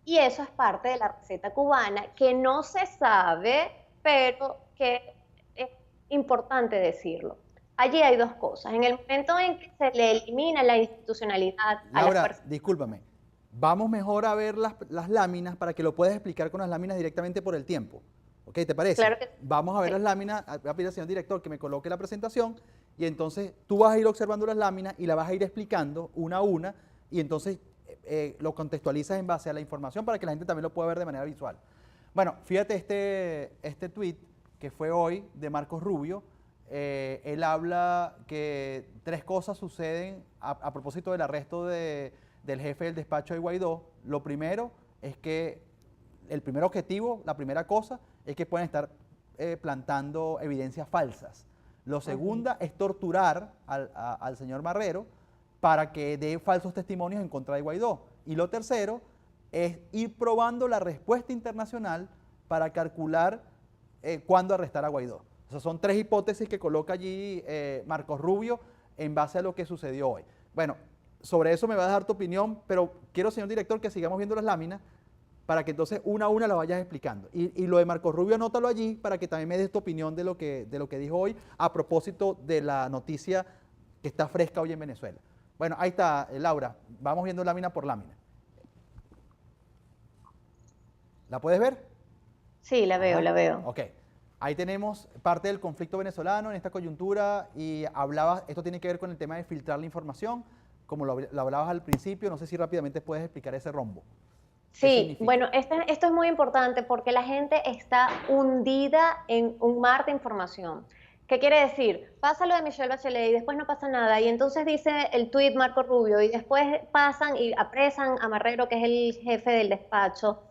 Y eso es parte de la receta cubana, que no se sabe, pero que es importante decirlo. Allí hay 2 cosas. En el momento en que se le elimina la institucionalidad a Laura, las personas. discúlpame. Vamos mejor a ver las láminas para que lo puedas explicar con las láminas directamente por el tiempo. ¿Ok? ¿Te parece? Claro que sí. Vamos a ver Sí. las láminas. Voy a pedir al señor director que me coloque la presentación y entonces tú vas a ir observando las láminas y la vas a ir explicando una a una y entonces lo contextualizas en base a la información para que la gente también lo pueda ver de manera visual. Bueno, fíjate este tweet que fue hoy de Marcos Rubio. Él habla que 3 cosas suceden a propósito del arresto del jefe del despacho de Guaidó. Lo primero es que el primer objetivo, la primera cosa, es que pueden estar plantando evidencias falsas. Lo segunda es torturar al señor Marrero para que dé falsos testimonios en contra de Guaidó. Y lo tercero es ir probando la respuesta internacional para calcular cuándo arrestar a Guaidó. O sea, son 3 hipótesis que coloca allí Marcos Rubio en base a lo que sucedió hoy. Bueno, sobre eso me vas a dar tu opinión, pero quiero, señor director, que sigamos viendo las láminas para que entonces una a una las vayas explicando. Y lo de Marcos Rubio, anótalo allí para que también me des tu opinión de lo que dijo hoy a propósito de la noticia que está fresca hoy en Venezuela. Bueno, ahí está, Laura. Vamos viendo lámina por lámina. ¿La puedes ver? Sí, la veo, Ajá. la veo. Ok. Ahí tenemos parte del conflicto venezolano en esta coyuntura y hablabas, esto tiene que ver con el tema de filtrar la información, como lo hablabas al principio, no sé si rápidamente puedes explicar ese rombo. Sí, bueno, esto es muy importante porque la gente está hundida en un mar de información. ¿Qué quiere decir? Pasa lo de Michelle Bachelet y después no pasa nada, y entonces dice el tuit Marco Rubio, y después pasan y apresan a Marrero, que es el jefe del despacho,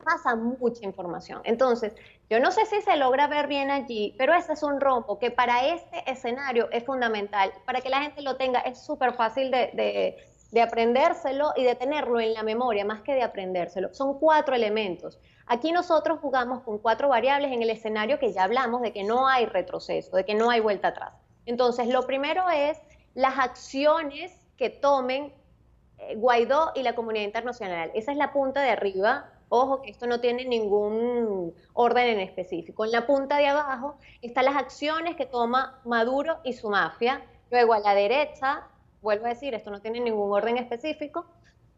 pasa mucha información. Entonces, yo no sé si se logra ver bien allí, pero ese es un rombo que para este escenario es fundamental. Para que la gente lo tenga, es súper fácil de aprendérselo y de tenerlo en la memoria, más que de aprendérselo. Son 4 elementos. Aquí nosotros jugamos con 4 variables en el escenario que ya hablamos de que no hay retroceso, de que no hay vuelta atrás. Entonces, lo primero es las acciones que tomen Guaidó y la comunidad internacional. Esa es la punta de arriba. Ojo que esto no tiene ningún orden en específico. En la punta de abajo están las acciones que toma Maduro y su mafia. Luego a la derecha, vuelvo a decir, esto no tiene ningún orden específico,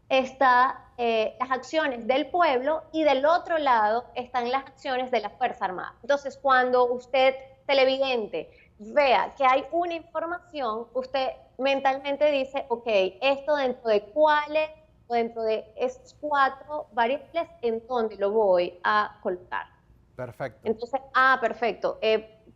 están las acciones del pueblo y del otro lado están las acciones de la Fuerza Armada. Entonces, cuando usted, televidente, vea que hay una información, usted mentalmente dice, ok, esto dentro de cuáles o dentro de esas 4 variables en donde lo voy a colocar. Perfecto. Entonces, perfecto.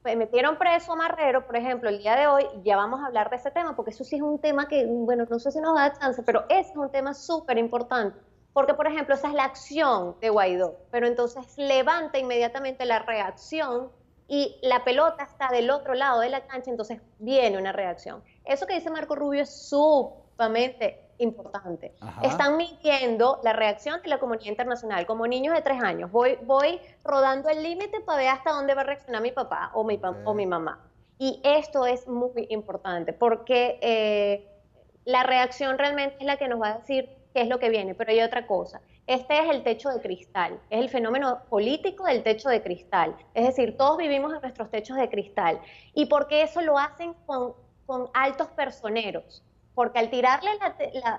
Metieron preso a Marrero, por ejemplo, el día de hoy, ya vamos a hablar de ese tema, porque eso sí es un tema que, bueno, no sé si nos da chance, pero ese es un tema súper importante, porque, por ejemplo, esa es la acción de Guaidó, pero entonces levanta inmediatamente la reacción y la pelota está del otro lado de la cancha, entonces viene una reacción. Eso que dice Marco Rubio es sumamente importante. Ajá. Están midiendo la reacción de la comunidad internacional, como niños de 3 años. Voy rodando el límite para ver hasta dónde va a reaccionar mi papá o mi mamá. Y esto es muy importante porque La reacción realmente es la que nos va a decir qué es lo que viene, pero hay otra cosa. Este es el techo de cristal, es el fenómeno político del techo de cristal. Es decir, todos vivimos en nuestros techos de cristal. ¿Y por qué eso lo hacen con altos personeros? Porque al tirarle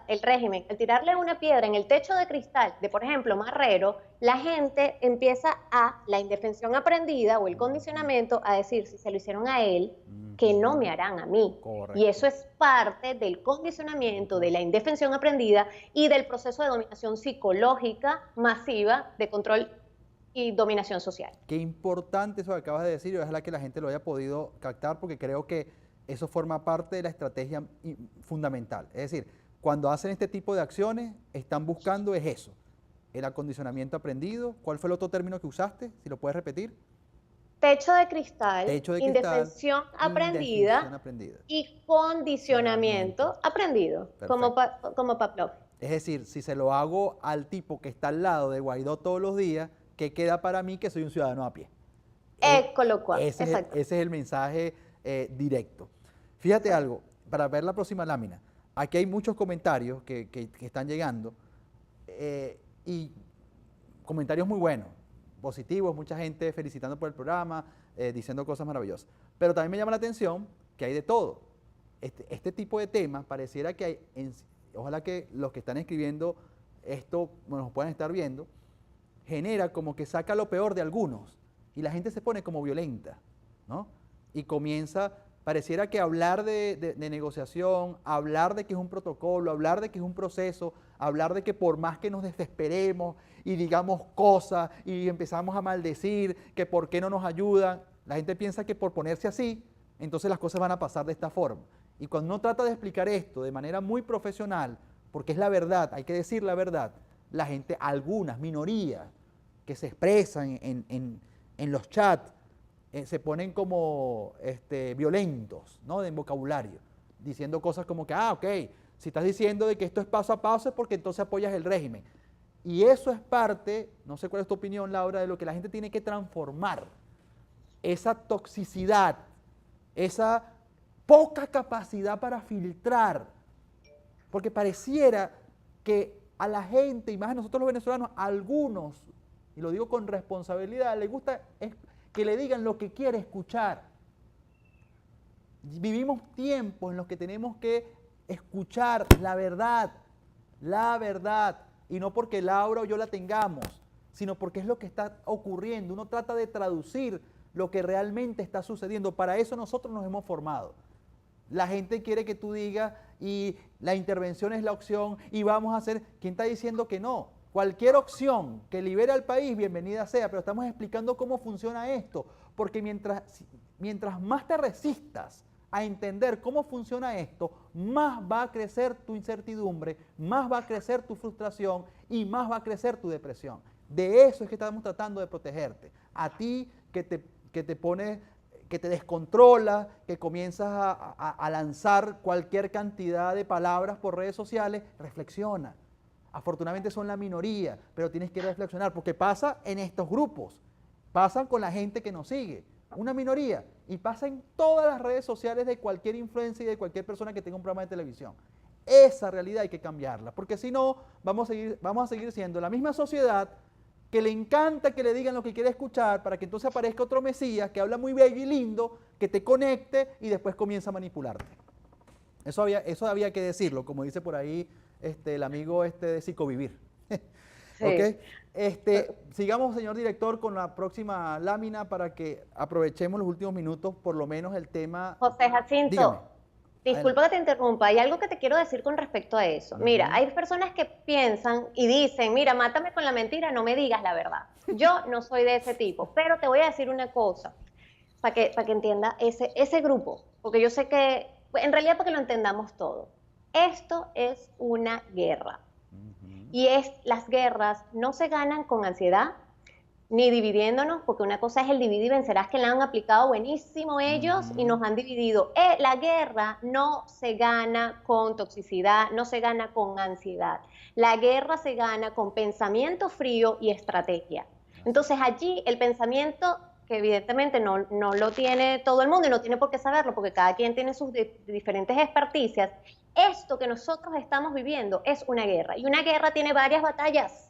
el régimen, al tirarle una piedra en el techo de cristal de, por ejemplo, Marrero, la gente empieza la indefensión aprendida o el condicionamiento a decir, si se lo hicieron a él, que no me harán a mí. Correcto. Y eso es parte del condicionamiento, de la indefensión aprendida y del proceso de dominación psicológica masiva de control y dominación social. Qué importante eso que acabas de decir y ojalá que la gente lo haya podido captar porque creo que eso forma parte de la estrategia fundamental. Es decir, cuando hacen este tipo de acciones, están buscando es eso, el acondicionamiento aprendido. ¿Cuál fue el otro término que usaste? Si lo puedes repetir. Techo de cristal, indefensión aprendida y condicionamiento aprendido, como Pavlov. Es decir, si se lo hago al tipo que está al lado de Guaidó todos los días, ¿qué queda para mí que soy un ciudadano a pie? Ese es el mensaje directo. Fíjate algo, para ver la próxima lámina, aquí hay muchos comentarios que están llegando y comentarios muy buenos, positivos, mucha gente felicitando por el programa, diciendo cosas maravillosas. Pero también me llama la atención que hay de todo. Este tipo de temas pareciera que hay, ojalá que los que están escribiendo esto nos puedan estar viendo, genera como que saca lo peor de algunos y la gente se pone como violenta, ¿no? Y comienza, pareciera que hablar de negociación, hablar de que es un protocolo, hablar de que es un proceso, hablar de que por más que nos desesperemos y digamos cosas y empezamos a maldecir, que por qué no nos ayudan, la gente piensa que por ponerse así, entonces las cosas van a pasar de esta forma. Y cuando uno trata de explicar esto de manera muy profesional, porque es la verdad, hay que decir la verdad, la gente, algunas minorías que se expresan en los chats, se ponen como violentos, ¿no? En vocabulario, diciendo cosas como que, ok, si estás diciendo de que esto es paso a paso es porque entonces apoyas el régimen. Y eso es parte, no sé cuál es tu opinión, Laura, de lo que la gente tiene que transformar. Esa toxicidad, esa poca capacidad para filtrar, porque pareciera que a la gente, y más a nosotros los venezolanos, a algunos, y lo digo con responsabilidad, les gusta que le digan lo que quiere escuchar. Vivimos tiempos en los que tenemos que escuchar la verdad, y no porque Laura o yo la tengamos, sino porque es lo que está ocurriendo. Uno trata de traducir lo que realmente está sucediendo. Para eso nosotros nos hemos formado. La gente quiere que tú digas, y la intervención es la opción, y vamos a hacer, ¿quién está diciendo que no? Cualquier opción que libere al país, bienvenida sea, pero estamos explicando cómo funciona esto, porque mientras más te resistas a entender cómo funciona esto, más va a crecer tu incertidumbre, más va a crecer tu frustración y más va a crecer tu depresión. De eso es que estamos tratando de protegerte. A ti que te pones, que te descontrola, que comienzas a lanzar cualquier cantidad de palabras por redes sociales, reflexiona. Afortunadamente son la minoría, pero tienes que reflexionar, porque pasa en estos grupos, pasan con la gente que nos sigue, una minoría, y pasa en todas las redes sociales de cualquier influencia y de cualquier persona que tenga un programa de televisión. Esa realidad hay que cambiarla, porque si no, vamos a seguir siendo la misma sociedad que le encanta que le digan lo que quiere escuchar para que entonces aparezca otro Mesías que habla muy bello y lindo, que te conecte y después comienza a manipularte. Eso había que decirlo, como dice por ahí el amigo de Psicovivir. Sí. ¿Okay? Sigamos, señor director, con la próxima lámina para que aprovechemos los últimos minutos, por lo menos el tema. José Jacinto, dígame. Disculpa que te interrumpa, hay algo que te quiero decir con respecto a eso. Mira, hay personas que piensan y dicen, mira, mátame con la mentira, no me digas la verdad. Yo no soy de ese tipo, pero te voy a decir una cosa, para que entienda ese grupo, porque yo sé que, en realidad para que lo entendamos todo. Esto es una guerra. Y las guerras no se ganan con ansiedad, ni dividiéndonos, porque una cosa es el dividir y vencerás, que la han aplicado buenísimo ellos y nos han dividido. La guerra no se gana con toxicidad, no se gana con ansiedad. La guerra se gana con pensamiento frío y estrategia. Entonces allí el pensamiento que evidentemente no lo tiene todo el mundo y no tiene por qué saberlo, porque cada quien tiene sus diferentes experticias, esto que nosotros estamos viviendo es una guerra, y una guerra tiene varias batallas.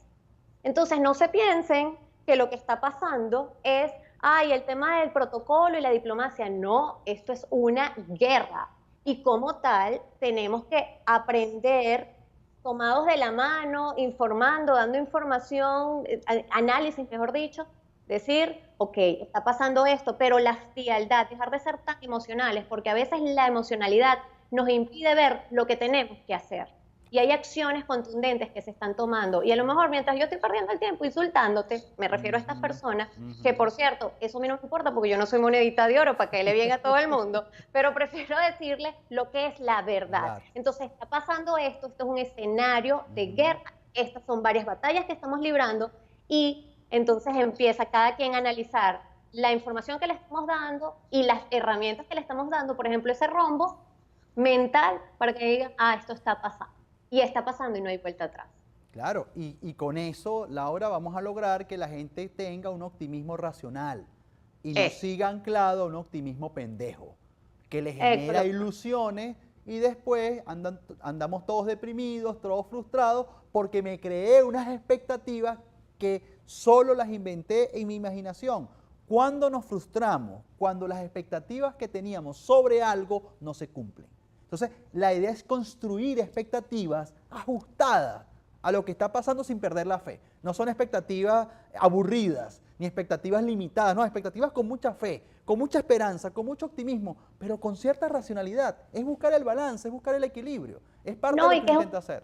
Entonces no se piensen que lo que está pasando es, ay, el tema del protocolo y la diplomacia. No, esto es una guerra. Y como tal, tenemos que aprender tomados de la mano, informando, dando información, análisis, mejor dicho, decir, ok, está pasando esto, pero la frialdad, dejar de ser tan emocionales, porque a veces la emocionalidad nos impide ver lo que tenemos que hacer. Y hay acciones contundentes que se están tomando. Y a lo mejor mientras yo estoy perdiendo el tiempo insultándote, me refiero a estas personas, que por cierto, eso a mí no me importa porque yo no soy monedita de oro para que le bien a todo el mundo, pero prefiero decirle lo que es la verdad. Entonces está pasando esto es un escenario de guerra, estas son varias batallas que estamos librando, y entonces empieza cada quien a analizar la información que le estamos dando y las herramientas que le estamos dando, por ejemplo, ese rombo mental para que digan, esto está pasando. Y está pasando y no hay vuelta atrás. Claro, y con eso, Laura, vamos a lograr que la gente tenga un optimismo racional y no siga anclado a un optimismo pendejo, que le genera ilusiones y después andamos todos deprimidos, todos frustrados, porque me creé unas expectativas que solo las inventé en mi imaginación. ¿Cuándo nos frustramos? Cuando las expectativas que teníamos sobre algo no se cumplen. Entonces, la idea es construir expectativas ajustadas a lo que está pasando sin perder la fe. No son expectativas aburridas, ni expectativas limitadas, no, expectativas con mucha fe, con mucha esperanza, con mucho optimismo, pero con cierta racionalidad. Es buscar el balance, es buscar el equilibrio. Es parte de lo que se intenta hacer.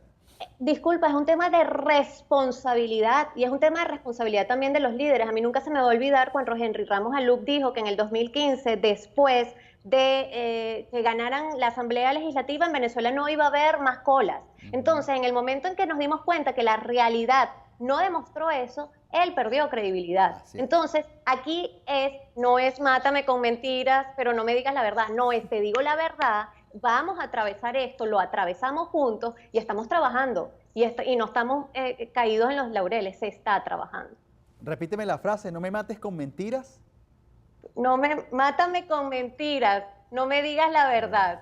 Disculpa, es un tema de responsabilidad, y es un tema de responsabilidad también de los líderes. A mí nunca se me va a olvidar cuando Henry Ramos Alup dijo que en el 2015, después de que ganaran la Asamblea Legislativa, en Venezuela no iba a haber más colas. Entonces, en el momento en que nos dimos cuenta que la realidad no demostró eso, él perdió credibilidad. Entonces, aquí no es mátame con mentiras, pero no me digas la verdad. No, te digo la verdad, vamos a atravesar esto, lo atravesamos juntos y estamos trabajando. Y no estamos caídos en los laureles, se está trabajando. Repíteme la frase, no me mates con mentiras. Mátame con mentiras, no me digas la verdad.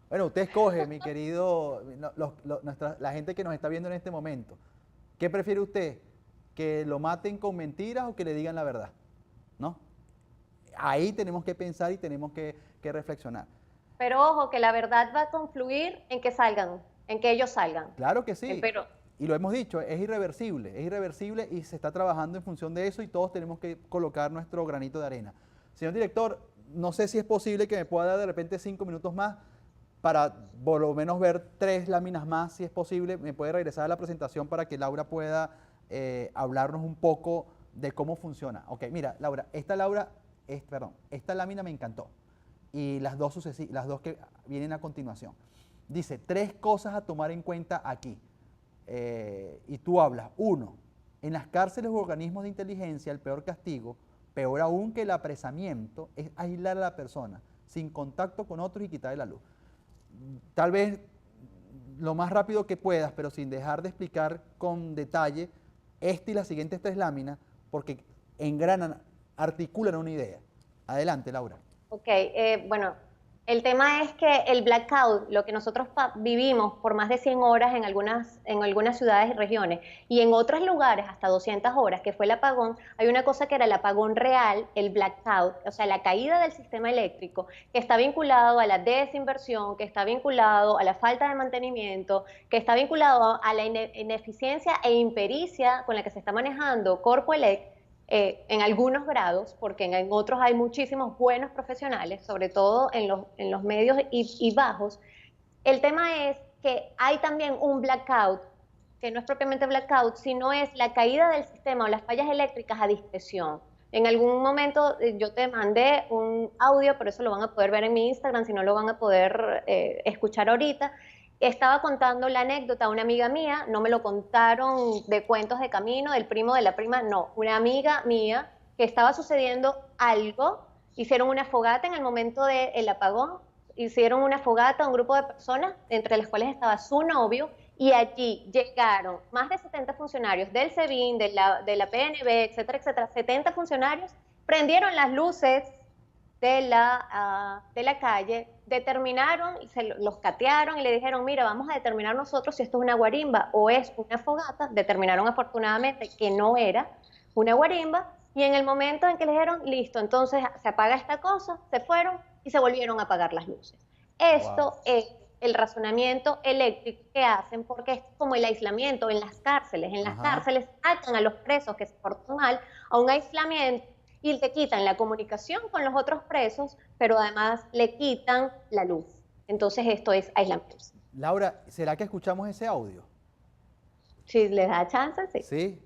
Bueno, usted escoge, mi querido, la gente que nos está viendo en este momento. ¿Qué prefiere usted? ¿Que lo maten con mentiras o que le digan la verdad? ¿No? Ahí tenemos que pensar y tenemos que reflexionar. Pero ojo, que la verdad va a confluir en que salgan, en que ellos salgan. Claro que sí. Y lo hemos dicho, es irreversible y se está trabajando en función de eso y todos tenemos que colocar nuestro granito de arena. Señor director, no sé si es posible que me pueda dar de repente 5 minutos más para por lo menos ver 3 láminas más, si es posible. Me puede regresar a la presentación para que Laura pueda hablarnos un poco de cómo funciona. Ok, mira, Laura, esta lámina me encantó. Y las dos que vienen a continuación. Dice, 3 cosas a tomar en cuenta aquí. Y tú hablas, 1, en las cárceles u organismos de inteligencia, el peor castigo, peor aún que el apresamiento, es aislar a la persona, sin contacto con otros y quitarle la luz. Tal vez lo más rápido que puedas, pero sin dejar de explicar con detalle y las siguientes 3 láminas, porque engranan, articulan una idea. Adelante, Laura. Ok, bueno, el tema es que el blackout, lo que nosotros vivimos por más de 100 horas en algunas ciudades y regiones, y en otros lugares hasta 200 horas, que fue el apagón, hay una cosa que era el apagón real, el blackout, o sea, la caída del sistema eléctrico, que está vinculado a la desinversión, que está vinculado a la falta de mantenimiento, que está vinculado a la ineficiencia e impericia con la que se está manejando Corpoelec, en algunos grados, porque en otros hay muchísimos buenos profesionales, sobre todo en los medios y bajos. El tema es que hay también un blackout, que no es propiamente blackout, sino es la caída del sistema o las fallas eléctricas a discreción. En algún momento yo te mandé un audio, por eso lo van a poder ver en mi Instagram, si no lo van a poder escuchar ahorita. Estaba contando la anécdota a una amiga mía, no me lo contaron de cuentos de camino, del primo, de la prima, no, una amiga mía que estaba sucediendo algo, hicieron una fogata en el momento del apagón, hicieron una fogata a un grupo de personas, entre las cuales estaba su novio, y allí llegaron más de 70 funcionarios del SEBIN, de la PNB, etcétera, etcétera, 70 funcionarios, prendieron las luces de la calle, determinaron, los catearon y le dijeron, mira, vamos a determinar nosotros si esto es una guarimba o es una fogata. Determinaron afortunadamente que no era una guarimba, y en el momento en que le dijeron, listo, entonces se apaga esta cosa, se fueron y se volvieron a apagar las luces. Esto es el razonamiento eléctrico que hacen, porque es como el aislamiento en las cárceles. En las cárceles sacan a los presos que se portan mal a un aislamiento y te quitan la comunicación con los otros presos, pero además le quitan la luz. Entonces esto es aislamiento. Laura, ¿será que escuchamos ese audio? Si les da chance, sí. Sí,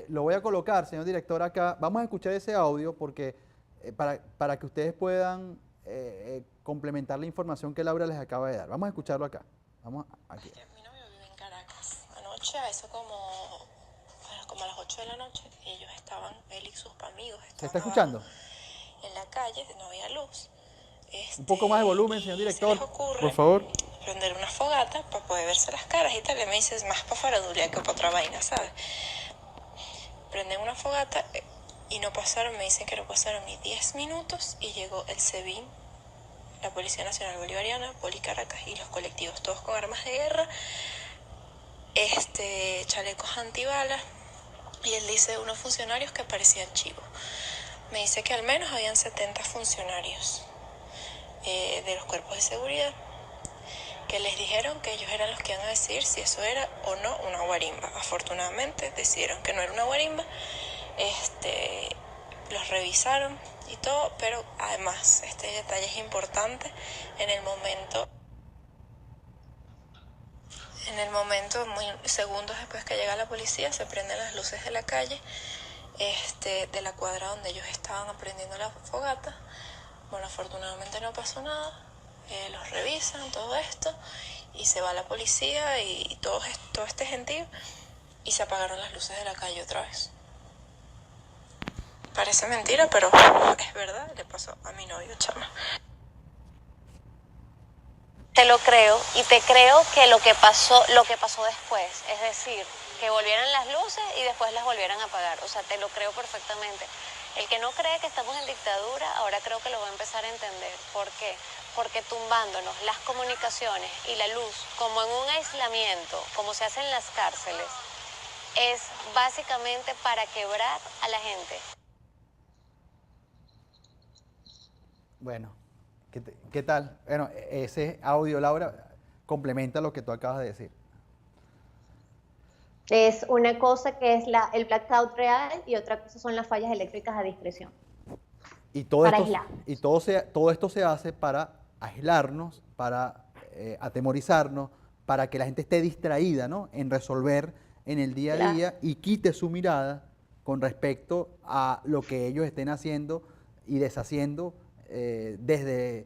lo voy a colocar, señor director, acá. Vamos a escuchar ese audio porque para que ustedes puedan complementar la información que Laura les acaba de dar. Vamos a escucharlo acá. Vamos aquí. Mi novio vive en Caracas. Anoche, a eso como a las 8 de la noche, ellos estaban, él y sus amigos estaban ¿Se está escuchando? en la calle, no había luz. Un poco más de volumen, señor director, se les ocurre por favor. Prender una fogata para poder verse las caras y tal. Y me dices, más para farandulear que para otra vaina, ¿sabes? Prenden una fogata y no pasaron, me dicen que no pasaron ni 10 minutos y llegó el SEBIN, la Policía Nacional Bolivariana, Poli Caracas y los colectivos, todos con armas de guerra, chalecos antibalas, y él dice unos funcionarios que parecían chivos. Me dice que al menos habían 70 funcionarios de los cuerpos de seguridad que les dijeron que ellos eran los que iban a decidir si eso era o no una guarimba. Afortunadamente decidieron que no era una guarimba, los revisaron y todo, pero además este detalle es importante. En el momento, muy segundos después que llega la policía, se prenden las luces de la calle, de la cuadra donde ellos estaban prendiendo la fogata. Bueno, afortunadamente no pasó nada, los revisan, todo esto, y se va la policía y todo este gentío, y se apagaron las luces de la calle otra vez. Parece mentira, pero es verdad, le pasó a mi novio, chama. Te lo creo, y te creo que lo que pasó después, es decir, que volvieran las luces y después las volvieran a apagar. O sea, te lo creo perfectamente. El que no cree que estamos en dictadura, ahora creo que lo va a empezar a entender. ¿Por qué? Porque tumbándonos las comunicaciones y la luz, como en un aislamiento, como se hace en las cárceles, es básicamente para quebrar a la gente. Bueno, ¿qué tal? Bueno, ese audio, Laura, complementa lo que tú acabas de decir. Es una cosa que es el blackout real y otra cosa son las fallas eléctricas a discreción. Y todo esto se hace para aislarnos, para atemorizarnos, para que la gente esté distraída, ¿no?, en resolver en el día a día y quite su mirada con respecto a lo que ellos estén haciendo y deshaciendo desde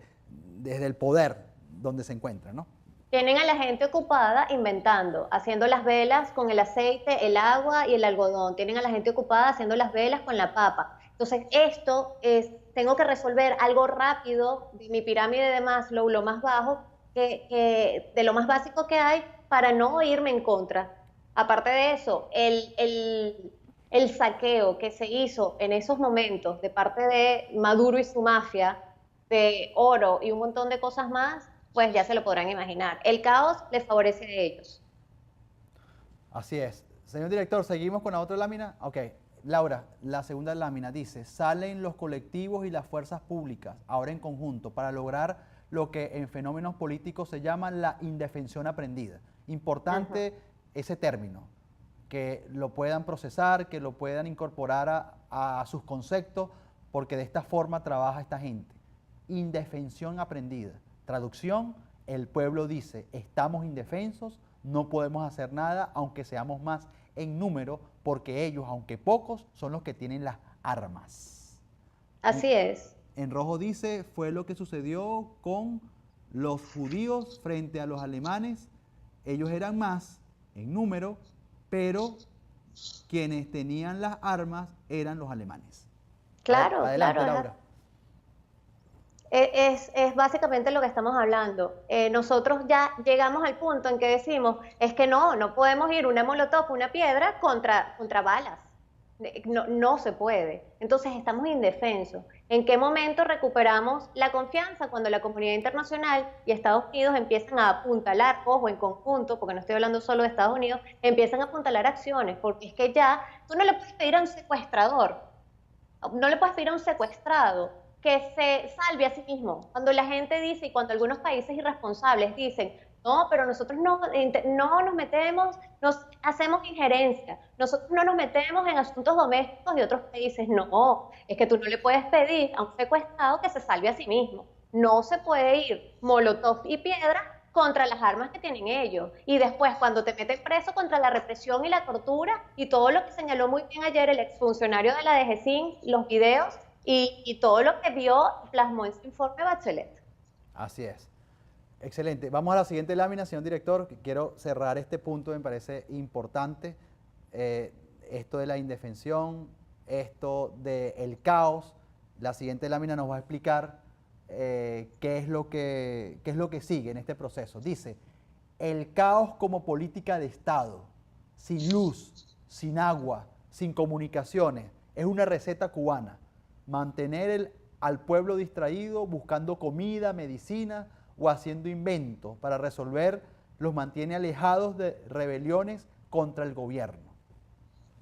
el poder donde se encuentran, ¿no? Tienen a la gente ocupada inventando, haciendo las velas con el aceite, el agua y el algodón. Tienen a la gente ocupada haciendo las velas con la papa. Entonces, tengo que resolver algo rápido de mi pirámide de Maslow, lo más bajo, de lo más básico que hay, para no irme en contra. Aparte de eso, el saqueo que se hizo en esos momentos de parte de Maduro y su mafia, de oro y un montón de cosas más, pues ya se lo podrán imaginar. El caos les favorece a ellos. Así es. Señor director, ¿seguimos con la otra lámina? Ok. Laura, la segunda lámina dice, salen los colectivos y las fuerzas públicas, ahora en conjunto, para lograr lo que en fenómenos políticos se llama la indefensión aprendida. Importante ese término, que lo puedan procesar, que lo puedan incorporar a sus conceptos, porque de esta forma trabaja esta gente. Indefensión aprendida. Traducción, el pueblo dice, estamos indefensos, no podemos hacer nada, aunque seamos más en número, porque ellos, aunque pocos, son los que tienen las armas. Así es. En rojo dice, fue lo que sucedió con los judíos frente a los alemanes. Ellos eran más en número, pero quienes tenían las armas eran los alemanes. Claro, adelante, claro. Laura. Es básicamente lo que estamos hablando. Nosotros ya llegamos al punto en que decimos, es que no podemos ir una molotov, una piedra contra balas. No, no se puede. Entonces estamos indefensos. ¿En qué momento recuperamos la confianza? Cuando la comunidad internacional y Estados Unidos empiezan a apuntalar, ojo, en conjunto, porque no estoy hablando solo de Estados Unidos, empiezan a apuntalar acciones, porque es que ya tú no le puedes pedir a un secuestrador, no le puedes pedir a un secuestrado que se salve a sí mismo. Cuando la gente dice, y cuando algunos países irresponsables dicen, no, pero nosotros no nos metemos, nos hacemos injerencia, nosotros no nos metemos en asuntos domésticos de otros países. No, es que tú no le puedes pedir a un secuestrado que se salve a sí mismo. No se puede ir molotov y piedra contra las armas que tienen ellos. Y después, cuando te meten preso, contra la represión y la tortura y todo lo que señaló muy bien ayer el exfuncionario de la DGCIN, los videos y todo lo que vio y plasmó en su informe Bachelet. Así es. Excelente. Vamos a la siguiente lámina, señor director. Quiero cerrar este punto, me parece importante. Esto de la indefensión, esto del caos. La siguiente lámina nos va a explicar qué es lo que sigue en este proceso. Dice, el caos como política de Estado, sin luz, sin agua, sin comunicaciones, es una receta cubana. Mantener al pueblo distraído, buscando comida, medicina o haciendo inventos para resolver, los mantiene alejados de rebeliones contra el gobierno.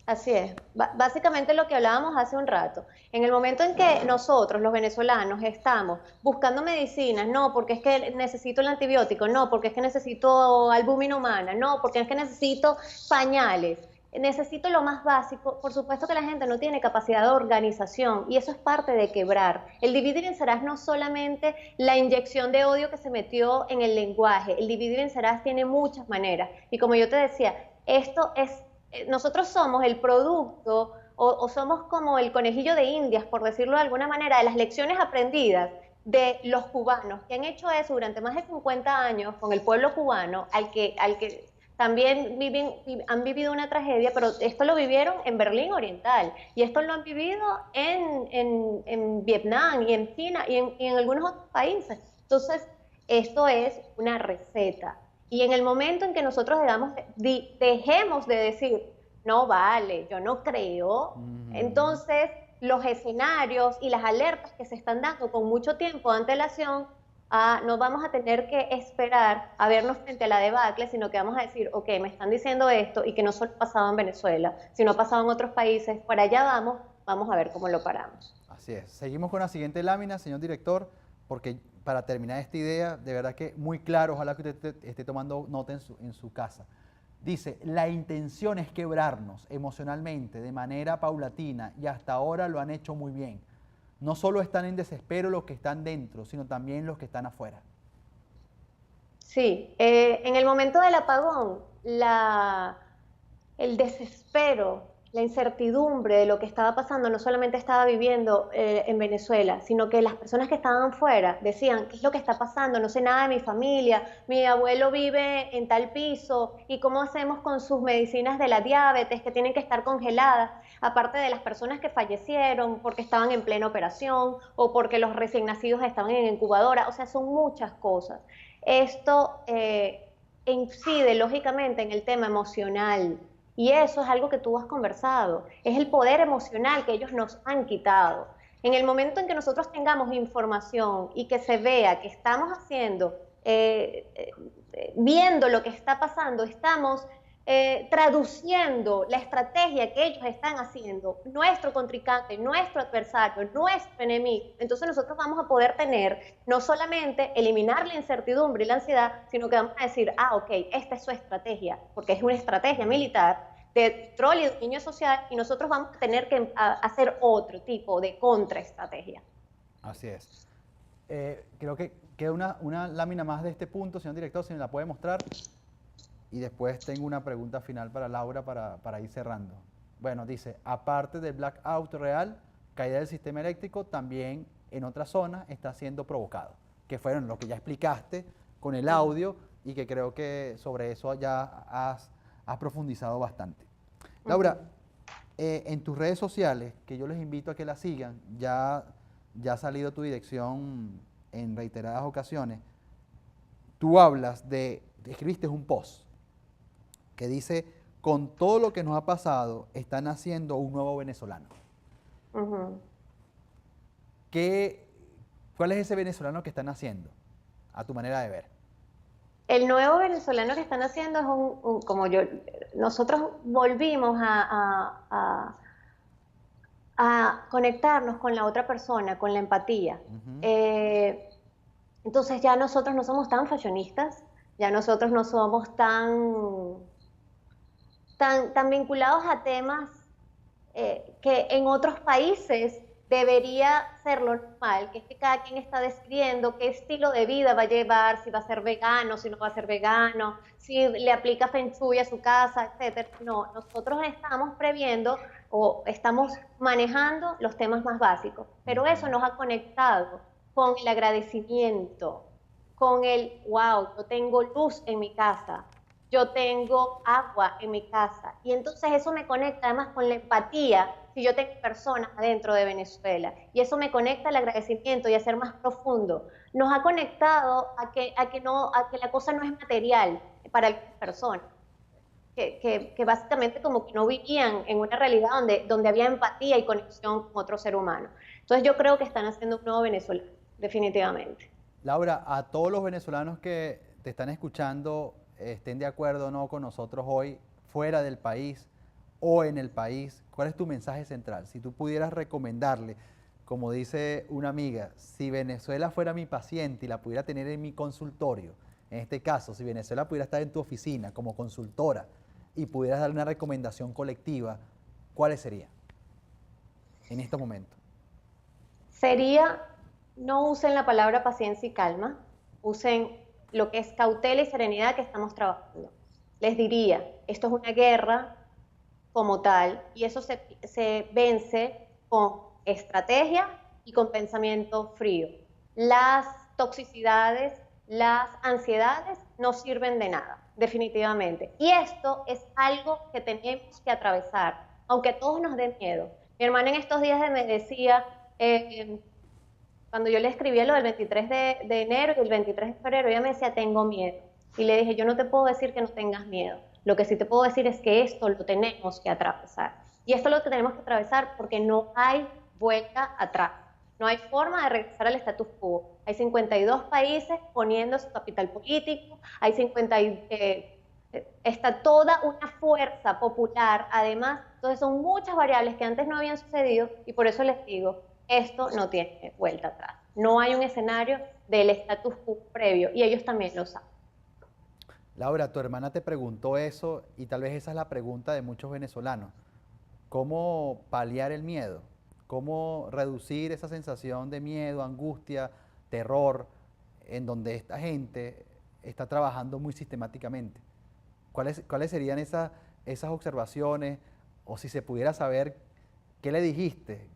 Así es, básicamente lo que hablábamos hace un rato. En el momento en que nosotros, los venezolanos, estamos buscando medicinas, no, porque es que necesito el antibiótico, no, porque es que necesito albúmina humana, no, porque es que necesito pañales, necesito lo más básico. Por supuesto que la gente no tiene capacidad de organización y eso es parte de quebrar. El dividir y vencerás no solamente la inyección de odio que se metió en el lenguaje, el dividir y vencerás tiene muchas maneras. Y como yo te decía, esto es, nosotros somos el producto o somos como el conejillo de Indias, por decirlo de alguna manera, de las lecciones aprendidas de los cubanos que han hecho eso durante más de 50 años con el pueblo cubano, al que también han vivido una tragedia, pero esto lo vivieron en Berlín Oriental y esto lo han vivido en Vietnam y en China y en algunos otros países. Entonces, esto es una receta. Y en el momento en que nosotros dejemos de decir, no vale, yo no creo, entonces los escenarios y las alertas que se están dando con mucho tiempo de antelación, no vamos a tener que esperar a vernos frente a la debacle, sino que vamos a decir, ok, me están diciendo esto y que no solo ha pasado en Venezuela, sino ha pasado en otros países, para allá vamos a ver cómo lo paramos. Así es. Seguimos con la siguiente lámina, señor director, porque para terminar esta idea, de verdad que muy claro, ojalá que usted esté tomando nota en su casa. Dice, la intención es quebrarnos emocionalmente de manera paulatina y hasta ahora lo han hecho muy bien. No solo están en desespero los que están dentro, sino también los que están afuera. Sí, en el momento del apagón, el desespero, la incertidumbre de lo que estaba pasando no solamente estaba viviendo en Venezuela, sino que las personas que estaban fuera decían, ¿qué es lo que está pasando? No sé nada de mi familia, mi abuelo vive en tal piso, ¿y cómo hacemos con sus medicinas de la diabetes que tienen que estar congeladas? Aparte de las personas que fallecieron porque estaban en plena operación o porque los recién nacidos estaban en incubadora, o sea, son muchas cosas. Esto incide lógicamente en el tema emocional. Y eso es algo que tú has conversado, es el poder emocional que ellos nos han quitado. En el momento en que nosotros tengamos información y que se vea que estamos viendo lo que está pasando, estamos traduciendo la estrategia que ellos están haciendo, nuestro contrincante, nuestro adversario, nuestro enemigo, entonces nosotros vamos a poder tener, no solamente eliminar la incertidumbre y la ansiedad, sino que vamos a decir, ok, esta es su estrategia, porque es una estrategia militar de control y de dominio social, y nosotros vamos a tener que hacer otro tipo de contraestrategia. Así es. Creo que queda una lámina más de este punto, señor director, si me la puede mostrar. Y después tengo una pregunta final para Laura para ir cerrando. Bueno, dice, aparte del blackout real, caída del sistema eléctrico, también en otras zonas está siendo provocado, que fueron lo que ya explicaste con el audio y que creo que sobre eso ya has profundizado bastante. Laura, en tus redes sociales, que yo les invito a que la sigan, ya ha salido tu dirección en reiteradas ocasiones, tú escribiste un post que dice, con todo lo que nos ha pasado, está naciendo un nuevo venezolano. Ujú. ¿Cuál es ese venezolano que está naciendo, a tu manera de ver? El nuevo venezolano que están haciendo es nosotros volvimos a conectarnos con la otra persona, con la empatía. Ujú. Entonces ya nosotros no somos tan fashionistas, ya nosotros no somos tan vinculados a temas que en otros países debería ser lo normal, que es que cada quien está decidiendo qué estilo de vida va a llevar, si va a ser vegano, si no va a ser vegano, si le aplica Feng Shui a su casa, etcétera. No, nosotros estamos previendo o estamos manejando los temas más básicos, pero eso nos ha conectado con el agradecimiento, con el, wow, yo tengo luz en mi casa, yo tengo agua en mi casa. Y entonces eso me conecta además con la empatía si yo tengo personas adentro de Venezuela. Y eso me conecta al agradecimiento y a ser más profundo. Nos ha conectado a que la cosa no es material para algunas personas. Que básicamente como que no vivían en una realidad donde había empatía y conexión con otro ser humano. Entonces yo creo que están haciendo un nuevo Venezuela, definitivamente. Laura, a todos los venezolanos que te están escuchando, estén de acuerdo o no con nosotros hoy, fuera del país o en el país, ¿cuál es tu mensaje central? Si tú pudieras recomendarle, como dice una amiga, si Venezuela fuera mi paciente y la pudiera tener en mi consultorio, en este caso, si Venezuela pudiera estar en tu oficina como consultora y pudieras darle una recomendación colectiva, ¿cuáles serían en este momento? Sería, no usen la palabra paciencia y calma, usen lo que es cautela y serenidad que estamos trabajando. Les diría, esto es una guerra como tal y eso se vence con estrategia y con pensamiento frío. Las toxicidades, las ansiedades no sirven de nada, definitivamente. Y esto es algo que tenemos que atravesar, aunque a todos nos dé miedo. Mi hermana en estos días me decía, cuando yo le escribía lo del 23 de enero y el 23 de febrero, ella me decía, tengo miedo. Y le dije, yo no te puedo decir que no tengas miedo. Lo que sí te puedo decir es que esto lo tenemos que atravesar. Y esto es lo que tenemos que atravesar porque no hay vuelta atrás. No hay forma de regresar al status quo. Hay 52 países poniendo su capital político, está toda una fuerza popular, además, entonces son muchas variables que antes no habían sucedido y por eso les digo, esto no tiene vuelta atrás. No hay un escenario del status quo previo y ellos también lo saben. Laura, tu hermana te preguntó eso y tal vez esa es la pregunta de muchos venezolanos. ¿Cómo paliar el miedo? ¿Cómo reducir esa sensación de miedo, angustia, terror, en donde esta gente está trabajando muy sistemáticamente? ¿Cuáles serían esas observaciones? O si se pudiera saber, ¿qué le dijiste?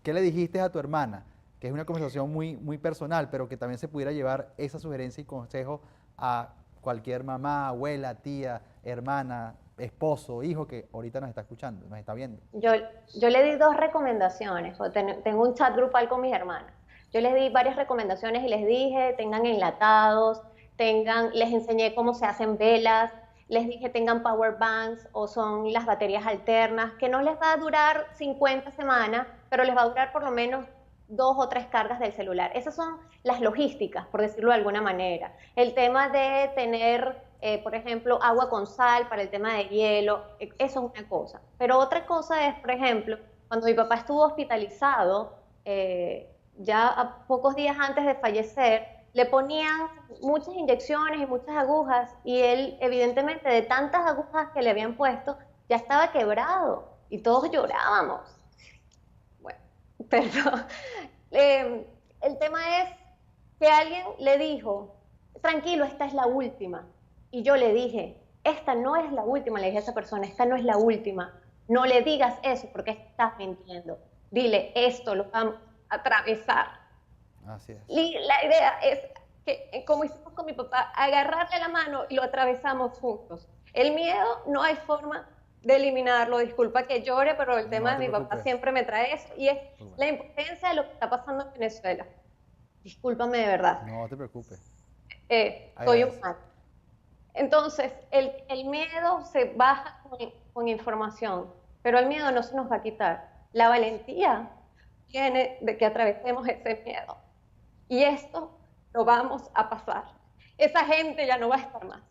¿Qué le dijiste a tu hermana? Que es una conversación muy personal, pero que también se pudiera llevar esa sugerencia y consejo a cualquier mamá, abuela, tía, hermana, esposo, hijo que ahorita nos está escuchando, nos está viendo. Yo le di 2 recomendaciones, tengo un chat grupal con mis hermanas. Yo les di varias recomendaciones y les dije, tengan enlatados, les enseñé cómo se hacen velas, les dije tengan power banks o son las baterías alternas, que no les va a durar 50 semanas, pero les va a durar por lo menos 2 o 3 cargas del celular. Esas son las logísticas, por decirlo de alguna manera. El tema de tener, por ejemplo, agua con sal para el tema de hielo, eso es una cosa. Pero otra cosa es, por ejemplo, cuando mi papá estuvo hospitalizado, ya a pocos días antes de fallecer, le ponían muchas inyecciones y muchas agujas y él, evidentemente, de tantas agujas que le habían puesto, ya estaba quebrado y todos llorábamos. Bueno, perdón. El tema es que alguien le dijo, tranquilo, esta es la última. Y yo le dije, esta no es la última, le dije a esa persona, esta no es la última. No le digas eso porque estás mintiendo. Dile, esto lo vamos a atravesar. Así es. Y la idea es que, como hicimos con mi papá, agarrarle la mano y lo atravesamos juntos. El miedo no hay forma de eliminarlo. Disculpa que llore, pero el tema de mi papá siempre me trae eso. Y es la impotencia de lo que está pasando en Venezuela. Discúlpame de verdad. No te preocupes. Soy humana. Entonces, el miedo se baja con información, pero el miedo no se nos va a quitar. La valentía viene de que atravesemos ese miedo. Y esto lo vamos a pasar. Esa gente ya no va a estar más.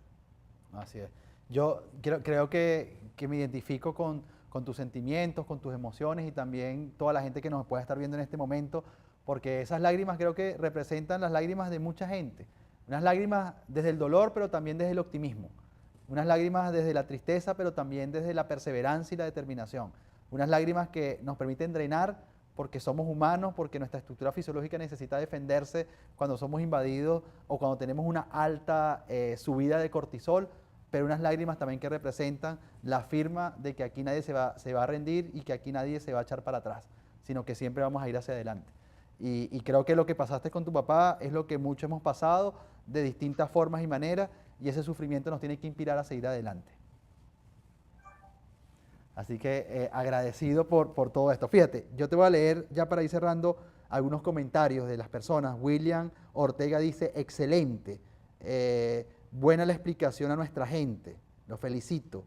Así es. Yo creo que me identifico con tus sentimientos, con tus emociones y también toda la gente que nos pueda estar viendo en este momento, porque esas lágrimas creo que representan las lágrimas de mucha gente. Unas lágrimas desde el dolor, pero también desde el optimismo. Unas lágrimas desde la tristeza, pero también desde la perseverancia y la determinación. Unas lágrimas que nos permiten drenar porque somos humanos, porque nuestra estructura fisiológica necesita defenderse cuando somos invadidos o cuando tenemos una alta subida de cortisol, pero unas lágrimas también que representan la firma de que aquí nadie se va a rendir y que aquí nadie se va a echar para atrás, sino que siempre vamos a ir hacia adelante. Y creo que lo que pasaste con tu papá es lo que muchos hemos pasado de distintas formas y maneras, y ese sufrimiento nos tiene que inspirar a seguir adelante. Así que agradecido por todo esto. Fíjate, yo te voy a leer ya para ir cerrando algunos comentarios de las personas. William Ortega dice, excelente, buena la explicación a nuestra gente, lo felicito.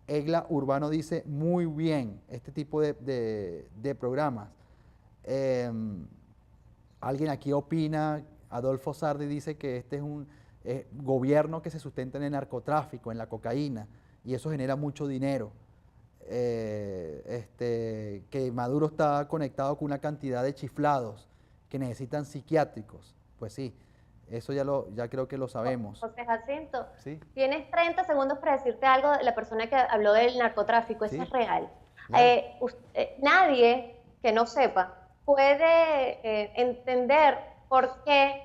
Egla Urbano dice, muy bien, este tipo de programas. Alguien aquí opina, Adolfo Sardi dice que este es un gobierno que se sustenta en el narcotráfico, en la cocaína, y eso genera mucho dinero. Que Maduro está conectado con una cantidad de chiflados que necesitan psiquiátricos. Pues sí, eso ya creo que lo sabemos. José Jacinto, ¿Sí? tienes 30 segundos para decirte algo de la persona que habló del narcotráfico, eso Sí. es real. Claro. Nadie que no sepa puede entender por qué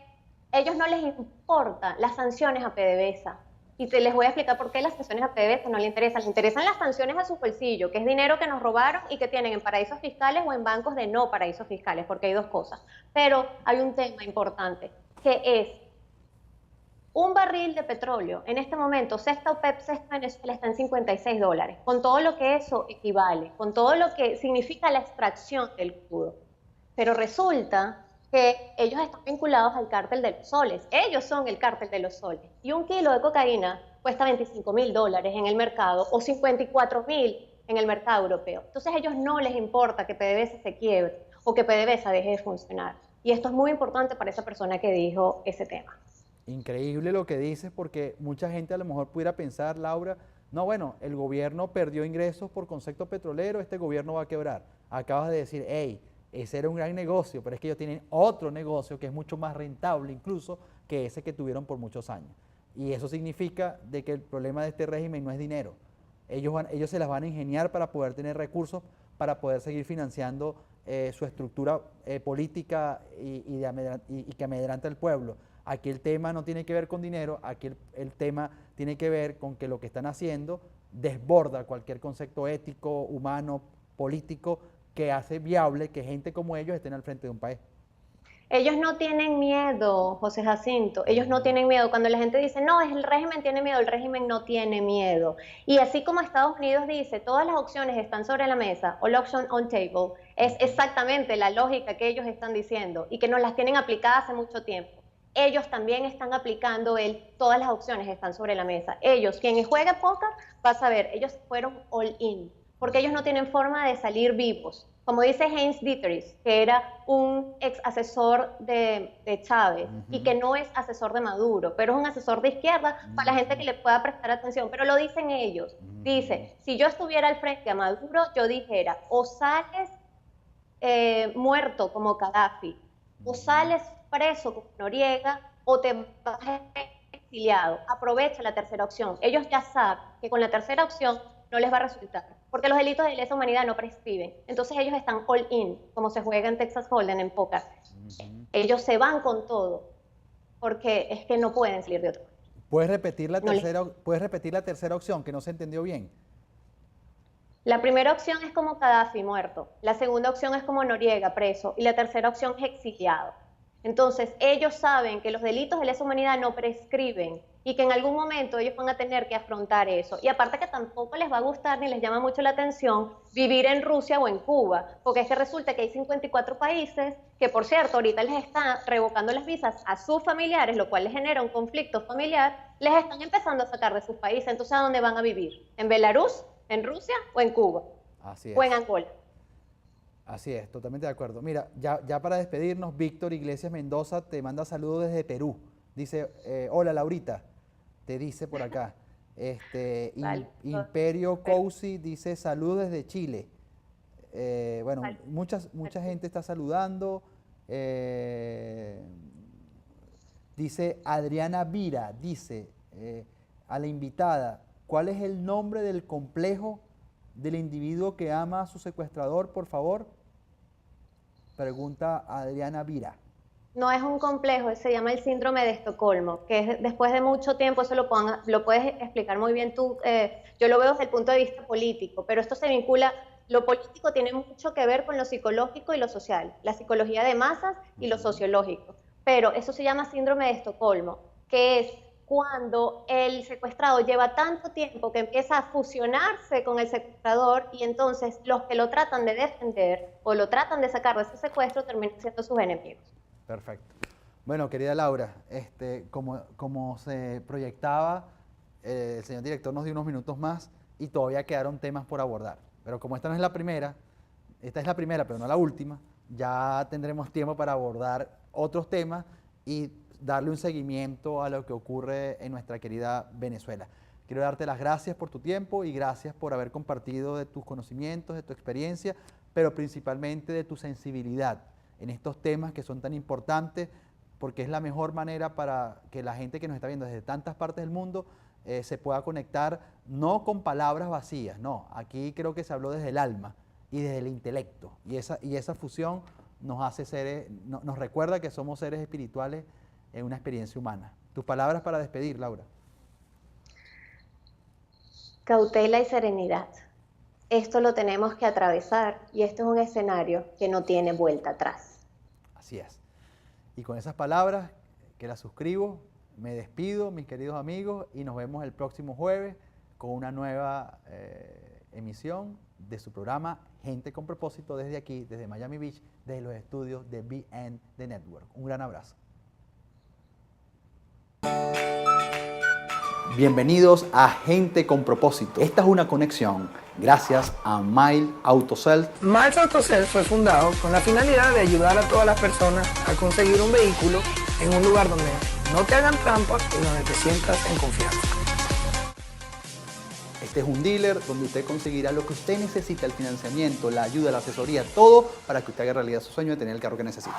ellos no les importan las sanciones a PDVSA. Y les voy a explicar por qué las sanciones a PDVSA no les interesan. Les interesan las sanciones a su bolsillo, que es dinero que nos robaron y que tienen en paraísos fiscales o en bancos de no paraísos fiscales, porque hay dos cosas. Pero hay un tema importante, que es un barril de petróleo. En este momento, Sexta OPEP, Sexta Venezuela está en $56, con todo lo que eso equivale, con todo lo que significa la extracción del crudo. Pero resulta que ellos están vinculados al cártel de los soles. Ellos son el cártel de los soles. Y un kilo de cocaína cuesta $25.000 en el mercado o 54.000 en el mercado europeo. Entonces a ellos no les importa que PDVSA se quiebre o que PDVSA deje de funcionar. Y esto es muy importante para esa persona que dijo ese tema. Increíble lo que dices, porque mucha gente a lo mejor pudiera pensar, Laura, no, bueno, el gobierno perdió ingresos por concepto petrolero, este gobierno va a quebrar. Acabas de decir, hey, ese era un gran negocio, pero es que ellos tienen otro negocio que es mucho más rentable incluso que ese que tuvieron por muchos años. Y eso significa de que el problema de este régimen no es dinero. Ellos se las van a ingeniar para poder tener recursos, para poder seguir financiando su estructura política y que amedranta al pueblo. Aquí el tema no tiene que ver con dinero, aquí el tema tiene que ver con que lo que están haciendo desborda cualquier concepto ético, humano, político, que hace viable que gente como ellos estén al frente de un país. Ellos no tienen miedo, José Jacinto, ellos no tienen miedo. Cuando la gente dice, no, el régimen tiene miedo, el régimen no tiene miedo. Y así como Estados Unidos dice, todas las opciones están sobre la mesa, all option on table, es exactamente la lógica que ellos están diciendo y que nos las tienen aplicadas hace mucho tiempo. Ellos también están aplicando todas las opciones están sobre la mesa. Ellos, quien juegue póker, va a saber, ellos fueron all in, porque ellos no tienen forma de salir vivos. Como dice Heinz Dieterich, que era un ex asesor de Chávez y que no es asesor de Maduro, pero es un asesor de izquierda para la gente que le pueda prestar atención, pero lo dicen ellos. Dice, si yo estuviera al frente a Maduro, yo dijera, o sales muerto como Gaddafi, o sales preso como Noriega, o te vas exiliado. Aprovecha la tercera opción. Ellos ya saben que con la tercera opción no les va a resultar, porque los delitos de lesa humanidad no prescriben. Entonces ellos están all in, como se juega en Texas Hold'em en póker. Ellos se van con todo, porque es que no pueden salir de otro. ¿Puedes repetir la tercera opción, que no se entendió bien? La primera opción es como Gaddafi muerto, la segunda opción es como Noriega preso y la tercera opción es exiliado. Entonces, ellos saben que los delitos de lesa humanidad no prescriben y que en algún momento ellos van a tener que afrontar eso. Y aparte que tampoco les va a gustar ni les llama mucho la atención vivir en Rusia o en Cuba, porque es que resulta que hay 54 países que, por cierto, ahorita les están revocando las visas a sus familiares, lo cual les genera un conflicto familiar, les están empezando a sacar de sus países. Entonces, ¿a dónde van a vivir? ¿En Belarus, en Rusia o en Cuba? Así O es. en Angola. Así es, totalmente de acuerdo. Mira, ya para despedirnos, Víctor Iglesias Mendoza te manda saludos desde Perú. Dice, hola Laurita, te dice por acá. Imperio Cousi dice saludos desde Chile. Bueno, mucha gente está saludando. Dice Adriana Vira, dice a la invitada, ¿cuál es el nombre del complejo del individuo que ama a su secuestrador, por favor? Pregunta Adriana Vira. No es un complejo, se llama el síndrome de Estocolmo, que es después de mucho tiempo, eso lo puedes explicar muy bien tú, yo lo veo desde el punto de vista político, pero esto se vincula, lo político tiene mucho que ver con lo psicológico y lo social, la psicología de masas y lo sociológico, pero eso se llama síndrome de Estocolmo, que es cuando el secuestrado lleva tanto tiempo que empieza a fusionarse con el secuestrador y entonces los que lo tratan de defender o lo tratan de sacar de ese secuestro terminan siendo sus enemigos. Perfecto. Bueno, querida Laura, como se proyectaba, el señor director nos dio unos minutos más y todavía quedaron temas por abordar. Pero como esta no es la primera, esta es la primera pero no la última, ya tendremos tiempo para abordar otros temas y darle un seguimiento a lo que ocurre en nuestra querida Venezuela. Quiero darte las gracias por tu tiempo y gracias por haber compartido de tus conocimientos, de tu experiencia, pero principalmente de tu sensibilidad en estos temas que son tan importantes, porque es la mejor manera para que la gente que nos está viendo desde tantas partes del mundo se pueda conectar, no con palabras vacías, no, aquí creo que se habló desde el alma y desde el intelecto, y esa fusión nos hace seres, nos recuerda que somos seres espirituales en una experiencia humana. Tus palabras para despedir, Laura. Cautela y serenidad. Esto lo tenemos que atravesar y esto es un escenario que no tiene vuelta atrás. Así es. Y con esas palabras que las suscribo, me despido, mis queridos amigos, y nos vemos el próximo jueves con una nueva emisión de su programa Gente con Propósito desde aquí, desde Miami Beach, desde los estudios de BN The Network. Un gran abrazo. Bienvenidos a Gente con Propósito. Esta es una conexión gracias a Miles Autosell. Miles Autosell fue fundado con la finalidad de ayudar a todas las personas a conseguir un vehículo en un lugar donde no te hagan trampas y donde te sientas en confianza. Este es un dealer donde usted conseguirá lo que usted necesita, el financiamiento, la ayuda, la asesoría, todo para que usted haga realidad su sueño de tener el carro que necesita.